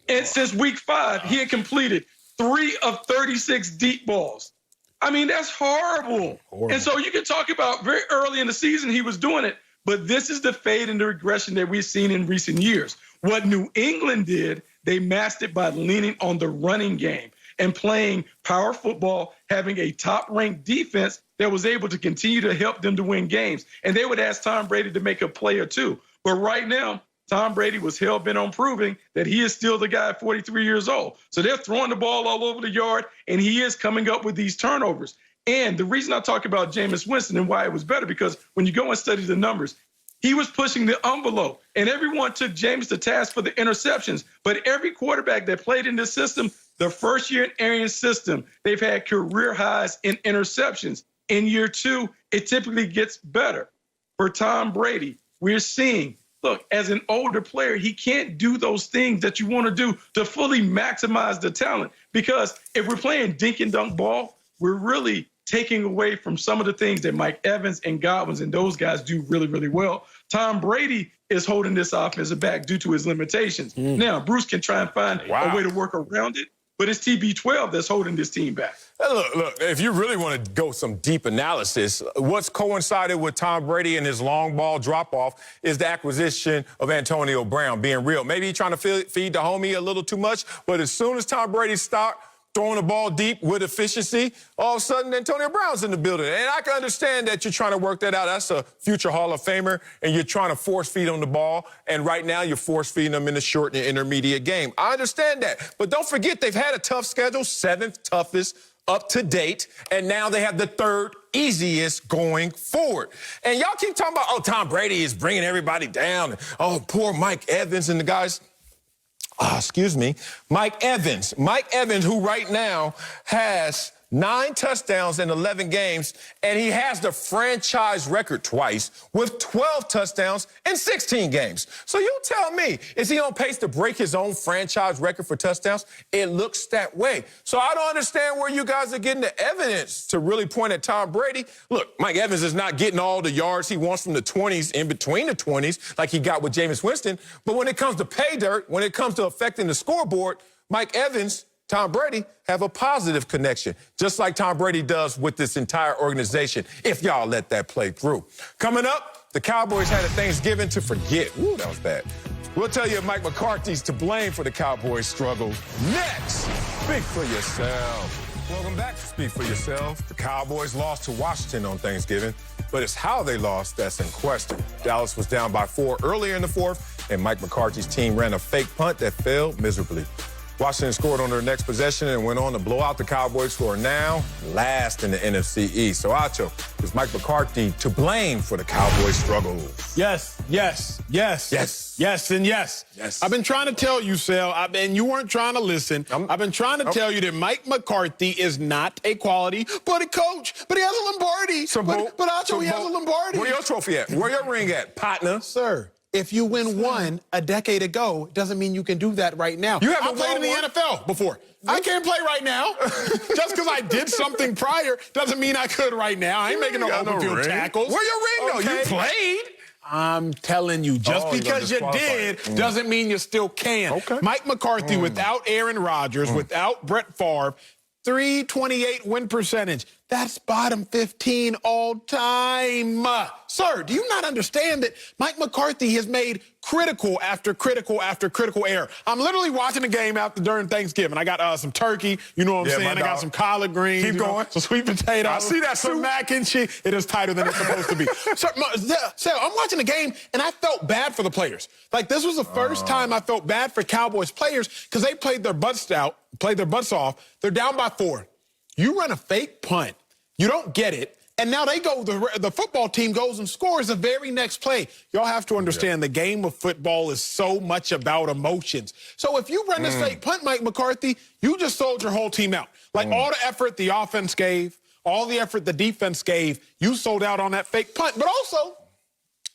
And since week 5, he had completed 3 of 36 deep balls. I mean, that's horrible. And so you can talk about very early in the season he was doing it, but this is the fade and the regression that we've seen in recent years. What New England did, they masked it by leaning on the running game and playing power football, having a top-ranked defense that was able to continue to help them to win games. And they would ask Tom Brady to make a play or two. But right now, Tom Brady was hell-bent on proving that he is still the guy at 43 years old. So they're throwing the ball all over the yard, and he is coming up with these turnovers. And the reason I talk about Jameis Winston and why it was better, because when you go and study the numbers, he was pushing the envelope, and everyone took Jameis to task for the interceptions. But every quarterback that played in this system, the first year in Arians' system, they've had career highs in interceptions. In year 2, it typically gets better. For Tom Brady, we're seeing, look, as an older player, he can't do those things that you want to do to fully maximize the talent. Because if we're playing dink and dunk ball, we're really taking away from some of the things that Mike Evans and Godwin and those guys do really, really well. Tom Brady is holding this offensive back due to his limitations. Now, Bruce can try and find a way to work around it, but it's TB12 that's holding this team back. Look, if you really want to go some deep analysis, what's coincided with Tom Brady and his long ball drop-off is the acquisition of Antonio Brown being real. Maybe he's trying to feed the homie a little too much, but as soon as Tom Brady stopped throwing the ball deep with efficiency, all of a sudden Antonio Brown's in the building. And I can understand that you're trying to work that out. That's a future Hall of Famer, and you're trying to force feed him the ball. And right now you're force feeding him in the short and intermediate game. I understand that. But don't forget, they've had a tough schedule, 7th toughest up to date, and now they have the 3rd easiest going forward. And y'all keep talking about, oh, Tom Brady is bringing everybody down. Oh, poor Mike Evans and the guys. Mike Evans. Mike Evans, who right now has 9 touchdowns in 11 games, and he has the franchise record twice with 12 touchdowns in 16 games. So you tell me, is he on pace to break his own franchise record for touchdowns? It looks that way. So I don't understand where you guys are getting the evidence to really point at Tom Brady. Look, Mike Evans is not getting all the yards he wants from the 20s, in between the 20s, like he got with Jameis Winston. But when it comes to pay dirt, when it comes to affecting the scoreboard, Mike Evans, Tom Brady have a positive connection, just like Tom Brady does with this entire organization, if y'all let that play through. Coming up, the Cowboys had a Thanksgiving to forget. Ooh, that was bad. We'll tell you if Mike McCarthy's to blame for the Cowboys' struggle. Next, Speak for Yourself. Welcome back to Speak for Yourself. The Cowboys lost to Washington on Thanksgiving, but it's how they lost that's in question. Dallas was down by 4 earlier in the 4th, and Mike McCarthy's team ran a fake punt that failed miserably. Washington scored on their next possession and went on to blow out the Cowboys, who are now last in the NFC East. So, Acho, is Mike McCarthy to blame for the Cowboys' struggles? Yes, and yes. I've been trying to tell you, Sal, and you weren't trying to listen. I've been trying to tell you that Mike McCarthy is not a quality, but a coach. But he has a Lombardi. But Acho, he has a Lombardi. Where your trophy at? Where your ring at, partner? Sir, if you win one a decade ago, doesn't mean you can do that right now. You haven't I played in the NFL before. I can't play right now. Just because I did something prior doesn't mean I could right now. I ain't making no open field tackles. Where your ring, though? You played. I'm telling you, just because you did doesn't mean you still can. Okay. Mike McCarthy, without Aaron Rodgers, without Brett Favre, 328 win percentage. That's bottom 15 all time. Sir, do you not understand that Mike McCarthy has made critical after critical after critical error? I'm literally watching the game during Thanksgiving. I got some turkey, you know what I'm saying? I got some collard greens. Keep going. Some sweet potatoes. I see that, some mac and cheese. It is tighter than it's supposed to be. Sir, I'm watching the game, and I felt bad for the players. Like, this was the first time I felt bad for Cowboys players because they played their butts off. They're down by 4. You run a fake punt. You don't get it. And now the football team goes and scores the very next play. Y'all have to understand the game of football is so much about emotions. So if you run this fake punt, Mike McCarthy, you just sold your whole team out. Like all the effort the offense gave, all the effort the defense gave, you sold out on that fake punt. But also,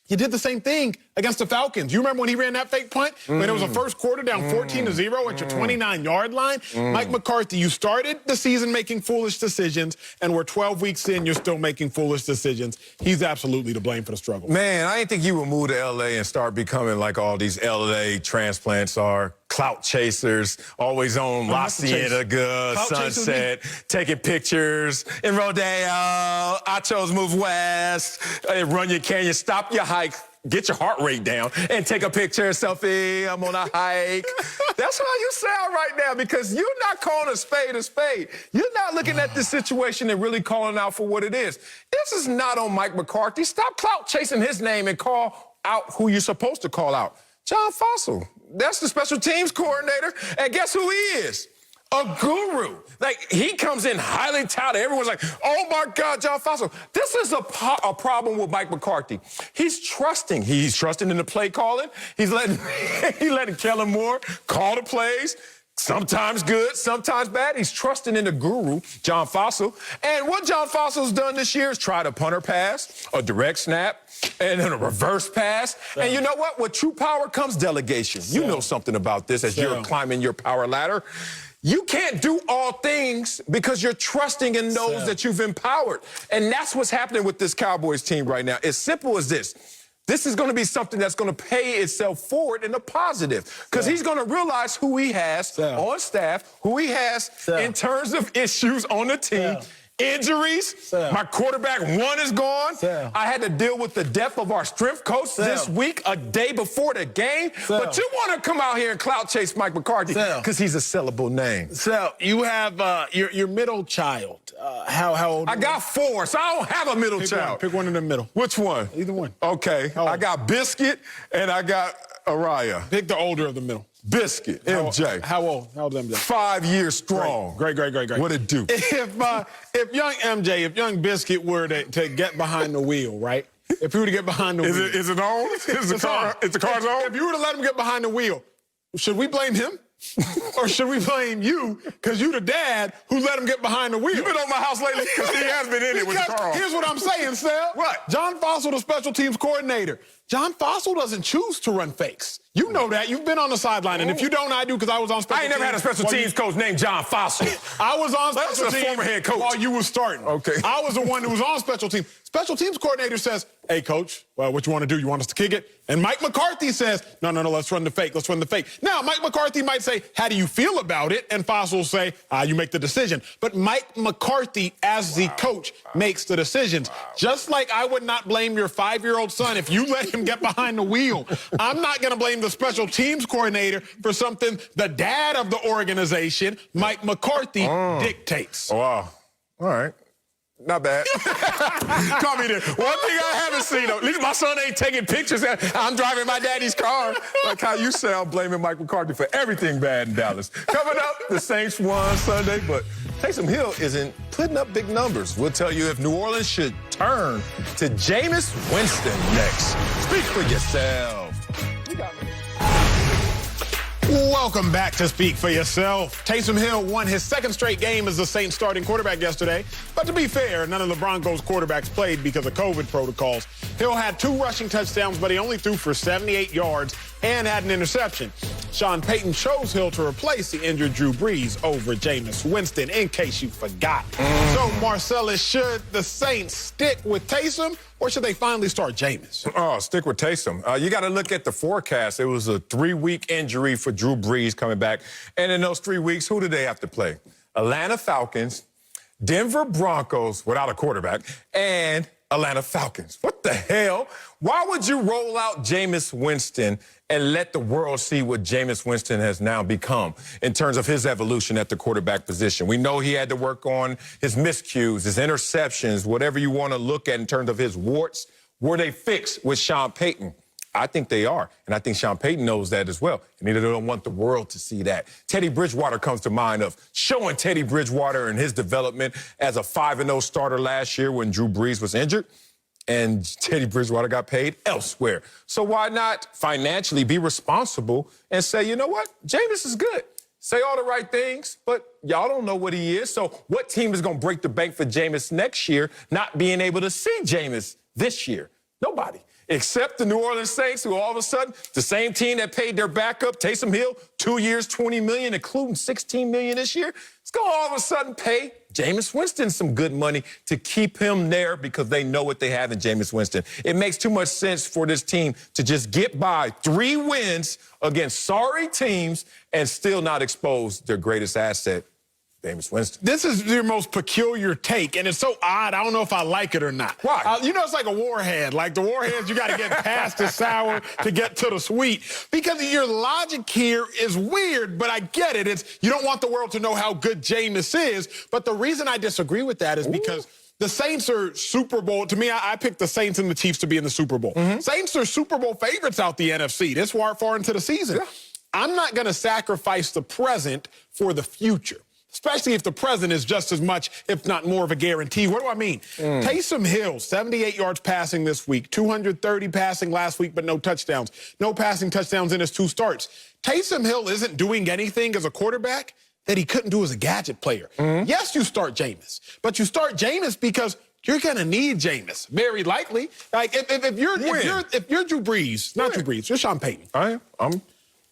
you did the same thing against the Falcons. You remember when he ran that fake punt? When it was the first quarter down 14-0 at your 29-yard line? Mike McCarthy, you started the season making foolish decisions, and we're 12 weeks in, you're still making foolish decisions. He's absolutely to blame for the struggle. Man, I didn't think you would move to L.A. and start becoming like all these L.A. transplants are. Clout chasers, always on La Cienega, Sunset, taking pictures in Rodeo. Achos move west, run your canyon, stop your hike, get your heart rate down, and take a picture, selfie. I'm on a hike. That's how you sound right now because you're not calling a spade a spade. You're not looking at this situation and really calling out for what it is. This is not on Mike McCarthy. Stop clout chasing his name and call out who you're supposed to call out. John Fossil. That's the special teams coordinator. And guess who he is? A guru. Like, he comes in highly touted. Everyone's like, oh, my God, John Fossil. This is a problem with Mike McCarthy. He's trusting. He's trusting in the play calling. He's letting Kellen Moore call the plays. Sometimes good, sometimes bad. He's trusting in the guru, John Fossil. And what John Fossil's done this year is try to punter pass, a direct snap, and then a reverse pass. And you know what? With true power comes delegation. You know something about this as you're climbing your power ladder. You can't do all things because you're trusting in those that you've empowered. And that's what's happening with this Cowboys team right now. As simple as this. This is going to be something that's going to pay itself forward in a positive because he's going to realize who he has on staff, who he has in terms of issues on the team. Injuries. My quarterback, one is gone. I had to deal with the death of our strength coach this week, a day before the game. But you want to come out here and clout chase Mike McCarthy because he's a sellable name. So you have your middle child. How old? I got 4, so I don't have a middle child. Pick one in the middle. Which one? Either one. Okay. I got Biscuit and I got Araya. Pick the older of the middle. Biscuit, MJ. How old? How old is MJ? 5 years strong. Great. What it do? If young MJ, if young Biscuit were to get behind the wheel, right? If he were to get behind the wheel. Is it on? Is the car's on? If you were to let him get behind the wheel, should we blame him? Or should we blame you because you the dad who let him get behind the wheel? You've been on my house lately because he has been in it with Carl. Here's what I'm saying, Sal. What? John Fossil, the special teams coordinator. John Fossil doesn't choose to run fakes. You know that. You've been on the sideline. And if you don't, I do because I was on special teams. I ain't never had a special teams coach named John Fossil. I was on special teams former head coach. while you were starting. Okay. I was the one who was on special teams. Special teams coordinator says, hey, coach, well, what you want to do? You want us to kick it? And Mike McCarthy says, no, let's run the fake. Let's run the fake. Now, Mike McCarthy might say, how do you feel about it? And Fossil will say, you make the decision. But Mike McCarthy, as the coach, makes the decisions. Just like I would not blame your 5-year-old son if you let him get behind the wheel. I'm not going to blame the special teams coordinator for something the dad of the organization, Mike McCarthy, dictates. Wow. All right. Not bad. Call me there. One thing I haven't seen, though, at least my son ain't taking pictures. I'm driving my daddy's car. Like how you sound blaming Mike McCarthy for everything bad in Dallas. Coming up, the Saints won Sunday, but Taysom Hill isn't putting up big numbers. We'll tell you if New Orleans should turn to Jameis Winston next. Speak for yourself. You got me. Welcome back to Speak for Yourself. Taysom Hill won his second straight game as the Saints starting quarterback yesterday. But to be fair, none of the Broncos quarterbacks played because of COVID protocols. Hill had 2 rushing touchdowns, but he only threw for 78 yards and had an interception. Sean Payton chose Hill to replace the injured Drew Brees over Jameis Winston, in case you forgot. So, Marcellus, should the Saints stick with Taysom, or should they finally start Jameis? Oh, stick with Taysom. You got to look at the forecast. It was a 3-week injury for Drew Brees coming back. And in those 3 weeks, who did they have to play? Atlanta Falcons, Denver Broncos without a quarterback, and Atlanta Falcons. What the hell? Why would you roll out Jameis Winston and let the world see what Jameis Winston has now become in terms of his evolution at the quarterback position? We know he had to work on his miscues, his interceptions, whatever you want to look at in terms of his warts. Were they fixed with Sean Payton? I think they are, and I think Sean Payton knows that as well. And he don't want the world to see that. Teddy Bridgewater comes to mind of showing Teddy Bridgewater and his development as a 5-0 starter last year when Drew Brees was injured, and Teddy Bridgewater got paid elsewhere. So why not financially be responsible and say, you know what, Jameis is good. Say all the right things, but y'all don't know what he is. So what team is going to break the bank for Jameis next year, not being able to see Jameis this year? Nobody. Except the New Orleans Saints, who all of a sudden, the same team that paid their backup, Taysom Hill, 2 years, $20 million, including $16 million this year, it's going to all of a sudden pay Jameis Winston some good money to keep him there because they know what they have in Jameis Winston. It makes too much sense for this team to just get by 3 wins against sorry teams and still not expose their greatest asset, Jameis Winston. This is your most peculiar take, and it's so odd. I don't know if I like it or not. Why? It's like a warhead. Like the warheads, you got to get past the sour to get to the sweet. Because your logic here is weird, but I get it. It's you don't want the world to know how good Jameis is. But the reason I disagree with that is because the Saints are Super Bowl. To me, I picked the Saints and the Chiefs to be in the Super Bowl. Saints are Super Bowl favorites out the NFC this far into the season. Yeah. I'm not going to sacrifice the present for the future, especially if the present is just as much, if not more of a guarantee. What do I mean? Taysom Hill, 78 yards passing this week, 230 passing last week, but no touchdowns. No passing touchdowns in his 2 starts. Taysom Hill isn't doing anything as a quarterback that he couldn't do as a gadget player. Yes, you start Jameis, but you start Jameis because you're going to need Jameis, very likely. Like, if you're Drew Brees, not Drew Brees, you're Sean Payton.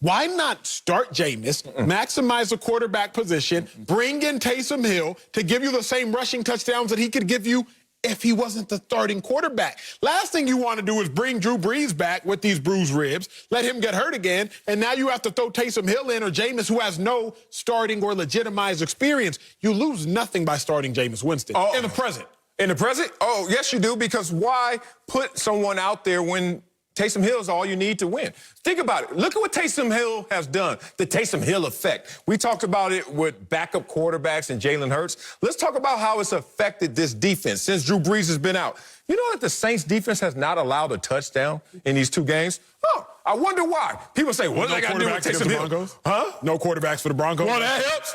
Why not start Jameis, maximize the quarterback position, bring in Taysom Hill to give you the same rushing touchdowns that he could give you if he wasn't the starting quarterback? Last thing you want to do is bring Drew Brees back with these bruised ribs, let him get hurt again, and now you have to throw Taysom Hill in or Jameis, who has no starting or legitimized experience. You lose nothing by starting Jameis Winston in the present. In the present? Oh, yes, you do, because why put someone out there when Taysom Hill is all you need to win? Think about it. Look at what Taysom Hill has done, the Taysom Hill effect. We talked about it with backup quarterbacks and Jalen Hurts. Let's talk about how it's affected this defense since Drew Brees has been out. You know that the Saints defense has not allowed a touchdown in these 2 games? Oh, I wonder why. People say, what do they got to do with Taysom Hill? Huh? No quarterbacks for the Broncos? Well, that helps.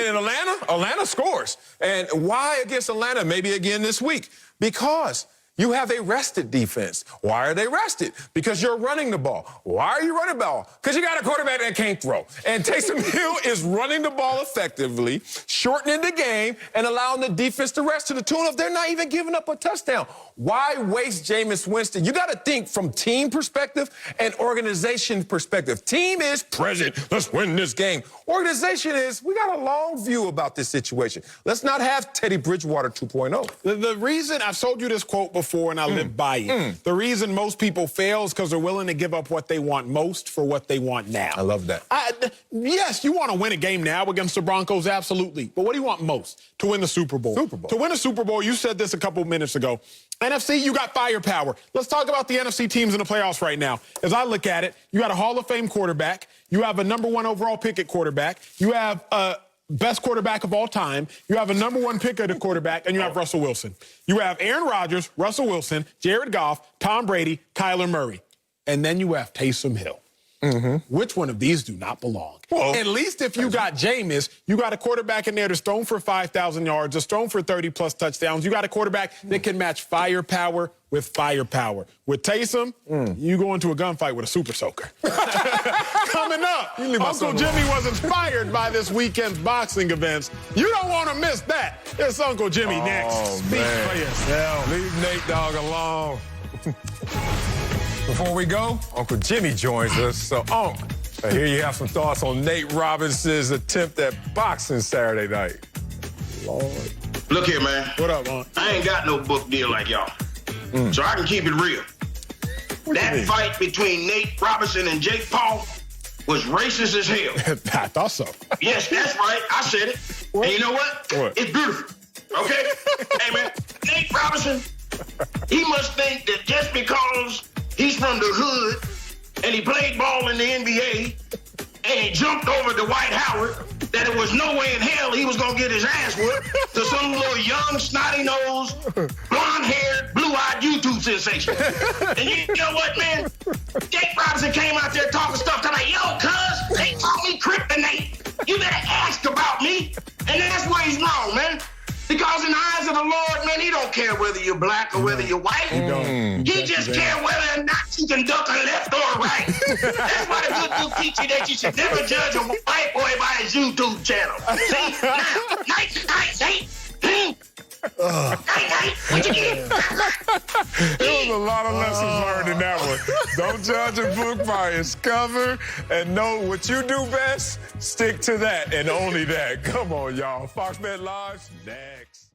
And Atlanta scores. And why against Atlanta? Maybe again this week. Because you have a rested defense. Why are they rested? Because you're running the ball. Why are you running the ball? Because you got a quarterback that can't throw. And Taysom Hill is running the ball effectively, shortening the game, and allowing the defense to rest to the tune of they're not even giving up a touchdown. Why waste Jameis Winston? You got to think from team perspective and organization perspective. Team is present. Let's win this game. Organization is, we got a long view about this situation. Let's not have Teddy Bridgewater 2.0. The reason, I've told you this quote before and I live by it. The reason most people fail is because they're willing to give up what they want most for what they want now. I love that. Yes, you want to win a game now against the Broncos, absolutely. But what do you want most? To win the Super Bowl. To win a Super Bowl, you said this a couple minutes ago. NFC, you got firepower. Let's talk about the NFC teams in the playoffs right now. As I look at it, you got a Hall of Fame quarterback. You have a #1 overall pick at quarterback. You have a best quarterback of all time. You have a number one pick at the quarterback, and you have Russell Wilson. You have Aaron Rodgers, Russell Wilson, Jared Goff, Tom Brady, Kyler Murray. And then you have Taysom Hill. Which one of these do not belong? Well, at least if you got Jameis, you got a quarterback in there that's thrown for 5,000 yards, that's thrown for 30-plus touchdowns. You got a quarterback that can match firepower with firepower. With Taysom, you go into a gunfight with a super soaker. Coming up, Uncle Jimmy was inspired by this weekend's boxing events. You don't want to miss that. It's Uncle Jimmy next. Speak for yourself. Leave Nate Dogg alone. Before we go, Uncle Jimmy joins us. So, here you have some thoughts on Nate Robinson's attempt at boxing Saturday night. Lord. Look here, man. What up, man? I ain't got no book deal like y'all. So I can keep it real. That fight between Nate Robinson and Jake Paul was racist as hell. I thought so. Yes, that's right. I said it. What? And you know what? It's beautiful. Okay? Hey, man. Nate Robinson, he must think that just because he's from the hood and he played ball in the NBA and he jumped over to Dwight Howard, that it was no way in hell he was going to get his ass whooped to some little young, snotty-nosed, blonde-haired, blue-eyed YouTube sensation. And you know what, man? Jake Robinson came out there talking stuff to like, yo, cuz, they taught me kryptonite. You better ask about me. And that's where he's wrong, man. Because in the eyes of the Lord, man, he don't care whether you're black or whether you're white. He just cares whether or not you can duck a left or a right. That's why the good book teach you that you should never judge a white boy by his YouTube channel. See? Now, night. What you get? There was a lot of lessons learned in that one. Don't judge a book by its cover, and know what you do best, stick to that and only that. Come on, y'all. Fox Bet Live, next.